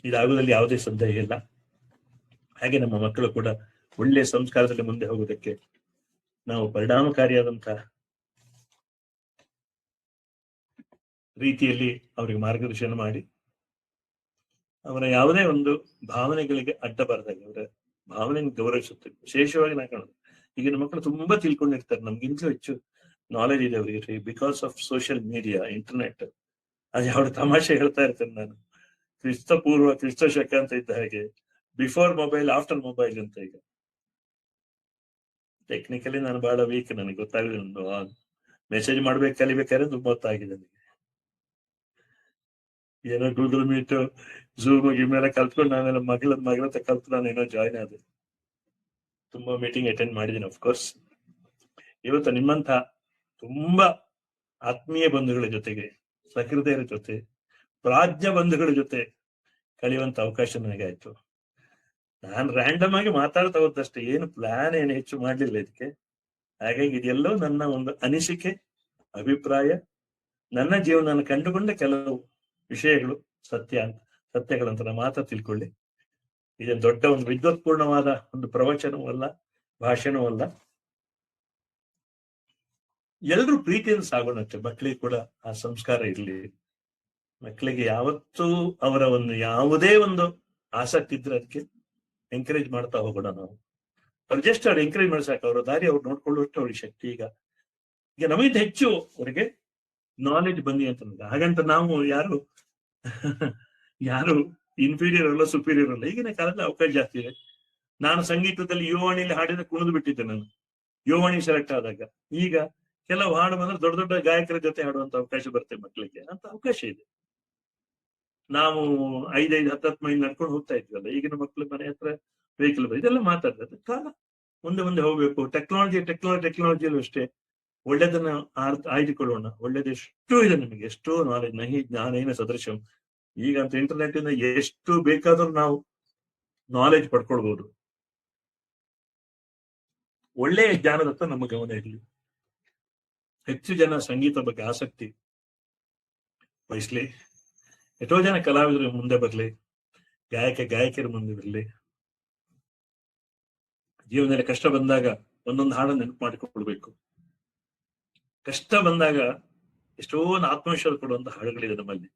ಇದಾಗುವುದಲ್ಲಿ ಯಾವುದೇ ಸಂದೇಹ ಇಲ್ಲ. ಹಾಗೆ ನಮ್ಮ ಮಕ್ಕಳು ಕೂಡ ಒಳ್ಳೆಯ ಸಂಸ್ಕಾರದಲ್ಲಿ ಮುಂದೆ ಹೋಗುವುದಕ್ಕೆ ನಾವು ಪರಿಣಾಮಕಾರಿಯಾದಂತಹ ರೀತಿಯಲ್ಲಿ ಅವರಿಗೆ ಮಾರ್ಗದರ್ಶನ ಮಾಡಿ, ಅವರ ಯಾವುದೇ ಒಂದು ಭಾವನೆಗಳಿಗೆ ಅಡ್ಡ ಬರದಾಗೆ ಅವರ ಭಾವನೆಯನ್ನು ಗೌರವಿಸುತ್ತೇವೆ. ವಿಶೇಷವಾಗಿ ನಾ ಕಾಣೋದು ಈಗಿನ ಮಕ್ಕಳು ತುಂಬಾ ತಿಳ್ಕೊಂಡಿರ್ತಾರೆ, ನಮ್ಗಿಂತಲೂ ಹೆಚ್ಚು ನಾಲೆಜ್ ಇದೆ ಅವರಿಗೆ, because of social media, internet. ಅದು ಯಾವ ತಮಾಷೆ ಹೇಳ್ತಾ ಇರ್ತೇನೆ ನಾನು. ಕ್ರಿಸ್ತ ಶಕ ಅಂತ ಇದ್ದ ಹಾಗೆ ಬಿಫೋರ್ ಮೊಬೈಲ್, ಆಫ್ಟರ್ ಮೊಬೈಲ್ ಅಂತ. ಈಗ ಟೆಕ್ನಿಕಲಿ ನಾನು ಬಹಳ ವೀಕ್, ನನಗೆ ಗೊತ್ತಾಗಿದೆ. ಮೆಸೇಜ್ ಮಾಡ್ಬೇಕು ಕಲಿಬೇಕಾದ್ರೆ ತುಂಬಾ ಗೊತ್ತಾಗಿದೆ ನನಗೆ. ಏನೋ ಗೂಗಲ್ ಮೀಟ್, ಝೂಮ್ ಇಮೇಲೆ ಕಲ್ತ್ಕೊಂಡು ನಾನೆಲ್ಲ ಮಗಳ ಹತ್ರ ಕಲ್ತು ನಾನು ಏನೋ ಜಾಯ್ನ್ ಆದೆ. ತುಂಬಾ ಮೀಟಿಂಗ್ ಅಟೆಂಡ್ ಮಾಡಿದ್ದೀನಿ ಅಫ್ಕೋರ್ಸ್. ಇವತ್ತು ನಿಮ್ಮಂತ ತುಂಬಾ ಆತ್ಮೀಯ ಬಂಧುಗಳ ಜೊತೆಗೆ, ಸಹೃದಯರ ಜೊತೆ, ಪ್ರಾಜ್ಞ ಬಂಧುಗಳ ಜೊತೆ ಕಳೆಯುವಂತ ಅವಕಾಶ ನನಗೆ ಆಯ್ತು. ನಾನು ರ್ಯಾಂಡಮ್ ಆಗಿ ಮಾತಾಡ್ತಾ ಹೋದಷ್ಟೇ, ಏನು ಪ್ಲಾನ್ ಏನು ಹೆಚ್ಚು ಮಾಡ್ಲಿಲ್ಲ ಇದಕ್ಕೆ. ಹಾಗಾಗಿ ಇದೆಲ್ಲವೂ ನನ್ನ ಒಂದು ಅನಿಸಿಕೆ, ಅಭಿಪ್ರಾಯ, ನನ್ನ ಜೀವನ ಕಂಡುಕೊಂಡ ಕೆಲವು ವಿಷಯಗಳು, ಸತ್ಯಗಳಂತ ನಾನು ಮಾತ್ರ ತಿಳ್ಕೊಳ್ಳಿ. ಇದನ್ನು ದೊಡ್ಡ ಒಂದು ವಿದ್ವತ್ಪೂರ್ಣವಾದ ಒಂದು ಪ್ರವಚನವೂ ಅಲ್ಲ, ಭಾಷಣವೂ ಅಲ್ಲ. ಎಲ್ರೂ ಪ್ರೀತಿಯಿಂದ ಸಾಗೋಣಂತೆ. ಮಕ್ಕಳಿಗೆ ಕೂಡ ಆ ಸಂಸ್ಕಾರ ಇರಲಿ. ಮಕ್ಕಳಿಗೆ ಯಾವತ್ತೂ ಅವರ ಒಂದು ಯಾವುದೇ ಒಂದು ಆಸಕ್ತಿ ಇದ್ರೆ ಅದಕ್ಕೆ ಎಂಕರೇಜ್ ಮಾಡ್ತಾ ಹೋಗೋಣ ನಾವು. ಅವ್ರು ಜಸ್ಟ್ ಅವ್ರು ಎಂಕರೇಜ್ ಮಾಡ್ಸಾಕ, ಅವರ ದಾರಿ ಅವ್ರು ನೋಡ್ಕೊಳ್ಳುವಷ್ಟು ಅವ್ರಿಗೆ ಶಕ್ತಿ. ಈಗ ನಮಗಿಂತ ಹೆಚ್ಚು ಅವರಿಗೆ ನಾಲೆಜ್ ಬಂದಿ ಅಂತ. ಹಾಗಂತ ನಾವು ಯಾರು ಇನ್ಫೀರಿಯರ್ ಅಲ್ಲ, ಸುಪೀರಿಯರ್ ಅಲ್ಲ. ಈಗಿನ ಕಾಲದಲ್ಲಿ ಅವಕಾಶ ಜಾಸ್ತಿ ಇದೆ. ನಾನು ಸಂಗೀತದಲ್ಲಿ ಯುವವಾಣಿಯಲ್ಲಿ ಹಾಡಿದ ಕುಣಿದು ಬಿಟ್ಟಿದ್ದೆ ನಾನು, ಯುವವಾಣಿ ಸೆಲೆಕ್ಟ್ ಆದಾಗ. ಈಗ ಕೆಲವು ಹಾಡು ಬಂದ್ರೆ ದೊಡ್ಡ ದೊಡ್ಡ ಗಾಯಕರ ಜೊತೆ ಹಾಡುವಂತ ಅವಕಾಶ ಬರುತ್ತೆ ಮಕ್ಕಳಿಗೆ. ಅಂತ ಅವಕಾಶ ಇದೆ. ನಾವು 5-10 ಮೈಲ್ ನಡ್ಕೊಂಡು ಹೋಗ್ತಾ ಇದ್ವಲ್ಲ, ಈಗಿನ ಮಕ್ಕಳು ಮನೆ ಹತ್ರ ವೆಹಿಕಲ್ ಇದೆಲ್ಲ ಮಾತಾಡ್ತಾರೆ. ಕಾಲ ಮುಂದೆ ಹೋಗ್ಬೇಕು. ಟೆಕ್ನಾಲಜಿಯಲ್ಲೂ ಅಷ್ಟೇ ಒಳ್ಳೆದನ್ನ ಆಯ್ದುಕೊಳ್ಳೋಣ. ಒಳ್ಳೇದು ಎಷ್ಟೋ ಇದೆ ನಮಗೆ, ಎಷ್ಟೋ ನಾಲೆಜ್. ನಹಿ ಜ್ಞಾನೇನ ಸದೃಶಂ ಈಗಂತೂ ಇಂಟರ್ನೆಟ್ ಇಂದ ಎಷ್ಟು ಬೇಕಾದ್ರೂ ನಾವು ನಾಲೆಜ್ ಪಡ್ಕೊಳ್ಬಹುದು. ಒಳ್ಳೆಯ ಜ್ಞಾನದತ್ತ ನಮ್ಮ ಗಮನ ಇರಲಿ. ಹೆಚ್ಚು ಜನ ಸಂಗೀತ ಬಗ್ಗೆ ಆಸಕ್ತಿ ವಹಿಸ್ಲಿ. ಎಷ್ಟೋ ಜನ ಕಲಾವಿದರು ಮುಂದೆ ಬರ್ಲಿ, ಗಾಯಕಿಯರು ಮುಂದೆ ಬರಲಿ. ಜೀವನದಲ್ಲಿ ಕಷ್ಟ ಬಂದಾಗ ಒಂದೊಂದು ಹಾಡನ್ನು ನೆನಪು ಮಾಡಿಕೊಳ್ಬೇಕು. ಕಷ್ಟ ಬಂದಾಗ ಎಷ್ಟೋ ಆತ್ಮವಿಶ್ವಾಸ ಕೊಡುವಂತ ಹಾಡುಗಳಿದೆ ನಮ್ಮಲ್ಲಿ.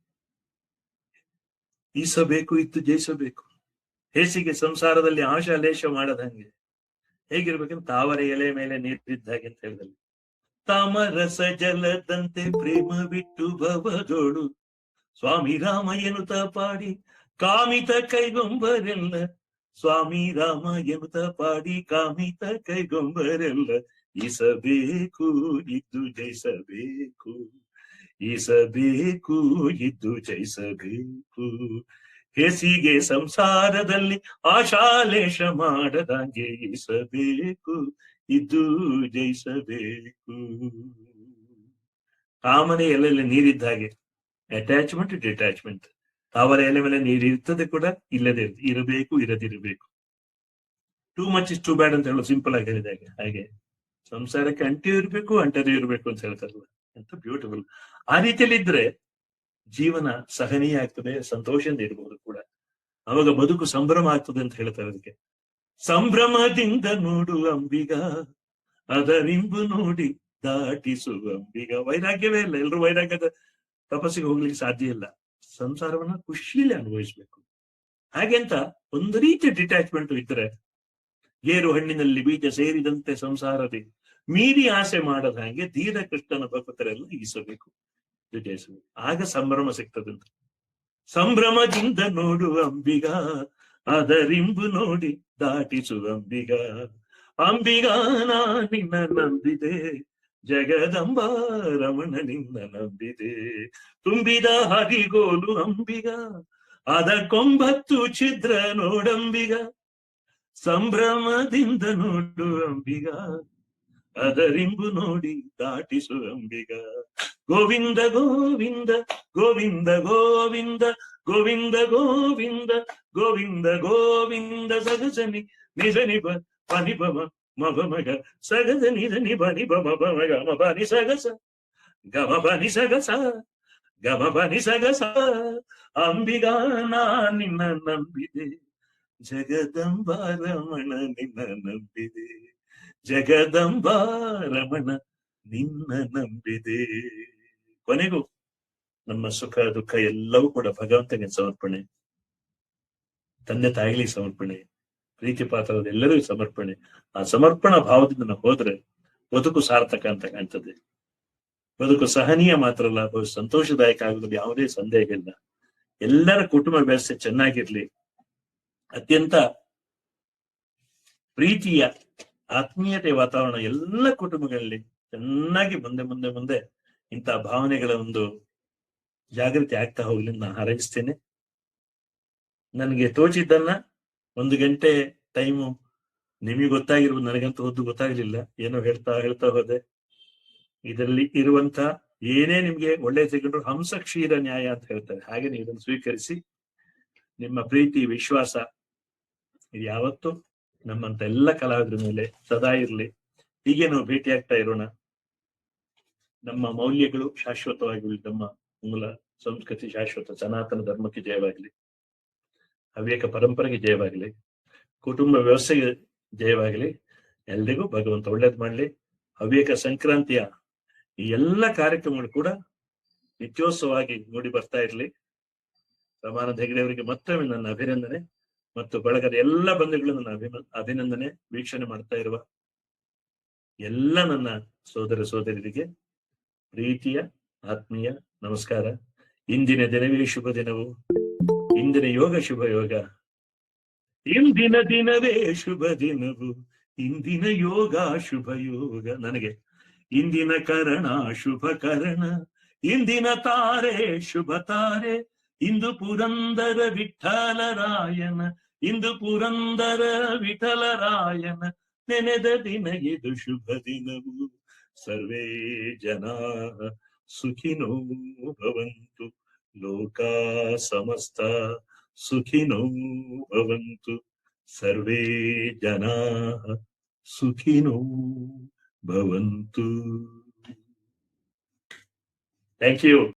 ಈಸಬೇಕು ಇತ್ತು ಜಯಿಸಬೇಕು, ಹೇಸಿಗೆ ಸಂಸಾರದಲ್ಲಿ ಆಶಾ ಲೇಷ ಮಾಡದಂಗೆ, ಹೇಗಿರ್ಬೇಕಂತ ತಾವರೆ ಎಲೆ ಮೇಲೆ ನೀರಿದ್ದಾಗೆ ಅಂತ ಹೇಳಿದಲ್ಲಿ, ತಾಮರಸ ಜಲದಂತೆ ಪ್ರೇಮ ಬಿಟ್ಟು ಭವದೋಳು ಸ್ವಾಮಿ ರಾಮ ಎನ್ನುತ್ತ ಪಾಡಿ ಕಾಮಿತ ಕೈಗೊಂಬರೆಲ್ಲ, ಸ್ವಾಮಿ ರಾಮ ಎನ್ನುತ್ತ ಪಾಡಿ ಕಾಮಿತ ಕೈಗೊಂಬರೆಲ್ಲ, ಈಸಬೇಕು ಇದ್ದು ಜಯಿಸಬೇಕು, ಈಸಬೇಕು ಇದ್ದು ಜಯಿಸಬೇಕು, ಹೇಸಿಗೆ ಸಂಸಾರದಲ್ಲಿ ಆಶಾಲೇಷ ಮಾಡದಂಗೆ, ಈಸಬೇಕು ಇದ್ದು ಜಯಿಸಬೇಕು. ಕಾಮನೆ ಎಲ್ಲೆಲ್ಲಿ ನೀರಿದ್ದ ಹಾಗೆ, ಅಟ್ಯಾಚ್ಮೆಂಟ್ ಡಿಟ್ಯಾಚ್ಮೆಂಟ್. ತಾವರ ಎಲೆ ಮೇಲೆ ನೀರು ಇರ್ತದೆ ಕೂಡ, ಇಲ್ಲದೆ ಇರಬೇಕು ಇರದಿರಬೇಕು. Too much is too bad ಅಂತ ಹೇಳೋದು ಸಿಂಪಲ್ ಆಗಿ ಹೇಳಿದಾಗ ಹಾಗೆ ಸಂಸಾರಕ್ಕೆ ಅಂಟಿಯೂ ಇರ್ಬೇಕು ಅಂಟದೇ ಇರಬೇಕು ಅಂತ ಹೇಳ್ತಾರಲ್ಲ, ಅಂತ ಬ್ಯೂಟಿಫುಲ್. ಆ ರೀತಿಯಲ್ಲಿ ಇದ್ರೆ ಜೀವನ ಸಹನೀಯ ಆಗ್ತದೆ, ಸಂತೋಷದಿಂದ ಇರಬಹುದು ಕೂಡ. ಅವಾಗ ಬದುಕು ಸಂಭ್ರಮ ಆಗ್ತದೆ ಅಂತ ಹೇಳ್ತಾರೆ. ಅದಕ್ಕೆ ಸಂಭ್ರಮದಿಂದ ನೋಡು ಅಂಬಿಗ, ಅದರಿಂಬು ನೋಡಿ ದಾಟಿಸುವ ಅಂಬಿಗ. ವೈರಾಗ್ಯವೇ ಇಲ್ಲ, ಎಲ್ರು ವೈರಾಗ್ಯದ ತಪಸ್ಸಿಗೆ ಹೋಗ್ಲಿಕ್ಕೆ ಸಾಧ್ಯ ಇಲ್ಲ. ಸಂಸಾರವನ್ನ ಖುಷಿಯಲ್ಲಿ ಅನುಭವಿಸ್ಬೇಕು. ಹಾಗೆಂತ ಒಂದು ರೀತಿಯ ಡಿಟ್ಯಾಚ್ಮೆಂಟ್ ಇದ್ರೆ, ಗೇರು ಹಣ್ಣಿನಲ್ಲಿ ಬೀಜ ಸೇರಿದಂತೆ ಸಂಸಾರದಿ ಮೀರಿ ಆಸೆ ಮಾಡದ ಹಾಗೆ ಧೀರ ಕೃಷ್ಣನ ಭಕ್ತರೆಲ್ಲ ಈಸಬೇಕು, ಜಯಿಸಬೇಕು. ಆಗ ಸಂಭ್ರಮ ಸಿಗ್ತದಂತ. ಸಂಭ್ರಮದಿಂದ ನೋಡುವ ಅಂಬಿಗ, ಅದರಿಂಬು ನೋಡಿ ದಾಟಿಸುವ ಅಂಬಿಗ. ಅಂಬಿಗ ನಾ ನಿನ್ನ ನಂಬಿದೆ, ಜಗದಂಬ ರಮಣ ನಿನ್ನ ನಂಬಿದೆ. ತುಂಬಿದ ಹರಿಗೋಲು ಅಂಬಿಗ, ಅದಕ್ಕೊಂಬತ್ತು ಛಿದ್ರ ನೋಡಂಬಿಗ. ಸಂಭ್ರಮದಿಂದ ನೋಡು ಅಂಬಿಗ, ಅದರಿಂಬು ನೋಡಿ ದಾಟಿಸು ಅಂಬಿಗ. ಗೋವಿಂದ ಗೋವಿಂದ ಗೋವಿಂದ ಗೋವಿಂದ ಗೋವಿಂದ ಗೋವಿಂದ ಗೋವಿಂದ ಗೋವಿಂದ. ಸಗಸನಿ ನಿಜನಿ ಪನಿ ಬಮ ಮಭ ಮಗ, ಸಗಸ ನಿಜನಿ ಬನಿ ಬಮ ಮಗ ಮ ಬನಿ ಸಗಸ ಗಮ ಬನಿ ಸಗಸ ಗಮ ಬನಿ ಸಗಸ. ಅಂಬಿಗ ನಾ ನಿನ್ನ ನಂಬಿದೆ, ಜಗದಂಬ ರಮಣ ನಿನ್ನ ನಂಬಿದೆ, ಜಗದಂಬ ರಮಣ ನಿನ್ನ ನಂಬಿದೆ. ಕೊನೆಗೂ ನಮ್ಮ ಸುಖ ದುಃಖ ಎಲ್ಲವೂ ಕೂಡ ಭಗವಂತನಿಗೆ ಸಮರ್ಪಣೆ, ತಂದೆ ತಾಯಿಗಳಿಗೆ ಸಮರ್ಪಣೆ, ಪ್ರೀತಿ ಪಾತ್ರದ ಎಲ್ಲರಿಗೂ ಸಮರ್ಪಣೆ. ಆ ಸಮರ್ಪಣಾ ಭಾವದಿಂದ ನಾವು ಹೋದ್ರೆ ಬದುಕು ಸಾರ್ಥಕ ಅಂತ ಕಾಣ್ತದೆ. ಬದುಕು ಸಹನೀಯ ಮಾತ್ರ ಅಲ್ಲ, ಸಂತೋಷದಾಯಕ ಆಗೋದ್ರಲ್ಲಿ ಯಾವುದೇ ಸಂದೇಹ ಇಲ್ಲ. ಎಲ್ಲರ ಕುಟುಂಬ ವ್ಯವಸ್ಥೆ ಚೆನ್ನಾಗಿರ್ಲಿ, ಅತ್ಯಂತ ಪ್ರೀತಿಯ ಆತ್ಮೀಯತೆ ವಾತಾವರಣ ಎಲ್ಲ ಕುಟುಂಬಗಳಲ್ಲಿ ಚೆನ್ನಾಗಿ ಮುಂದೆ ಮುಂದೆ ಮುಂದೆ ಇಂಥ ಭಾವನೆಗಳ ಒಂದು ಜಾಗೃತಿ ಆಗ್ತಾ ಹೋಗ್ಲಿ ನಾನು ಹಾರೈಸ್ತೇನೆ. ನನಗೆ ತೋಚಿದ್ದನ್ನ 1 ಗಂಟೆ ಟೈಮು ನಿಮಗೆ ಗೊತ್ತಾಗಿರ್ಬೋದು, ನನಗಂತೂ ಓದು ಗೊತ್ತಾಗ್ಲಿಲ್ಲ, ಏನೋ ಹೇಳ್ತಾ ಹೋದೆ. ಇದರಲ್ಲಿ ಇರುವಂತ ಏನೇ ನಿಮ್ಗೆ ಒಳ್ಳೆ ಸಿಗೊಂಡ್ರು ಹಂಸ ಕ್ಷೀರ ನ್ಯಾಯ ಅಂತ ಹೇಳ್ತಾರೆ. ಹಾಗೆ ನೀವು ಇದನ್ನು ಸ್ವೀಕರಿಸಿ, ನಿಮ್ಮ ಪ್ರೀತಿ ವಿಶ್ವಾಸ ಇದು ಯಾವತ್ತೂ ನಮ್ಮಂತ ಎಲ್ಲ ಕಲಾವಿದರ ಮೇಲೆ ಸದಾ ಇರ್ಲಿ. ಹೀಗೆ ನಾವು ಭೇಟಿ ಆಗ್ತಾ ಇರೋಣ. ನಮ್ಮ ಮೌಲ್ಯಗಳು ಶಾಶ್ವತವಾಗಿ, ನಮ್ಮ ಮೂಲ ಸಂಸ್ಕೃತಿ ಶಾಶ್ವತ, ಸನಾತನ ಧರ್ಮಕ್ಕೆ ಜಯವಾಗಲಿ, ಹವ್ಯಕ ಪರಂಪರೆಗೆ ಜಯವಾಗಲಿ, ಕುಟುಂಬ ವ್ಯವಸ್ಥೆಗೆ ಜಯವಾಗಲಿ. ಎಲ್ರಿಗೂ ಭಗವಂತ ಒಳ್ಳೇದು ಮಾಡ್ಲಿ. ಹವ್ಯಕ ಸಂಕ್ರಾಂತಿಯ ಈ ಎಲ್ಲ ಕಾರ್ಯಕ್ರಮಗಳು ಕೂಡ ನಿತ್ಯೋತ್ಸವವಾಗಿ ಮೂಡಿ ಬರ್ತಾ ಇರ್ಲಿ. ರಮಾನಂದ ಹೆಗಡೆ ಅವರಿಗೆ ಮತ್ತೊಮ್ಮೆ ನನ್ನ ಅಭಿನಂದನೆ ಮತ್ತು ಬಳಗದ ಎಲ್ಲ ಬಂಧುಗಳು ನನ್ನ ಅಭಿನಂದನೆ. ವೀಕ್ಷಣೆ ಮಾಡ್ತಾ ಇರುವ ಎಲ್ಲ ನನ್ನ ಸೋದರ ಸೋದರಿಯರಿಗೆ ಪ್ರೀತಿಯ ಆತ್ಮೀಯ ನಮಸ್ಕಾರ. ಇಂದಿನ ದಿನವೇ ಶುಭ ದಿನವು, ಇಂದಿನ ಯೋಗ ಶುಭ ಯೋಗ, ಇಂದಿನ ದಿನವೇ ಶುಭ ದಿನವು, ಇಂದಿನ ಯೋಗ ಶುಭ ಯೋಗ. ನನಗೆ ಇಂದಿನ ಕರಣ ಶುಭ ಕರಣ, ಇಂದಿನ ತಾರೆ ಶುಭ ತಾರೆ. ಇಂದು ಪುರಂದರ ವಿಠಲರಾಯನ, ಇಂದು ಪುರಂದರ ವಿಠಲರಾಯನ ನೆನೆದ ದಿನ ಇದು ಶುಭ ದಿನವು. ಸರ್ವೇ ಜನ ಸುಖಿನೋ ಭವಂತು, ಲೋಕಾ ಸಮಸ್ತ ಸುಖಿನೋ ಭವಂತು, ಸರ್ವೇ ಜನಾಃ ಸುಖಿನೋ ಭವಂತು. Thank you.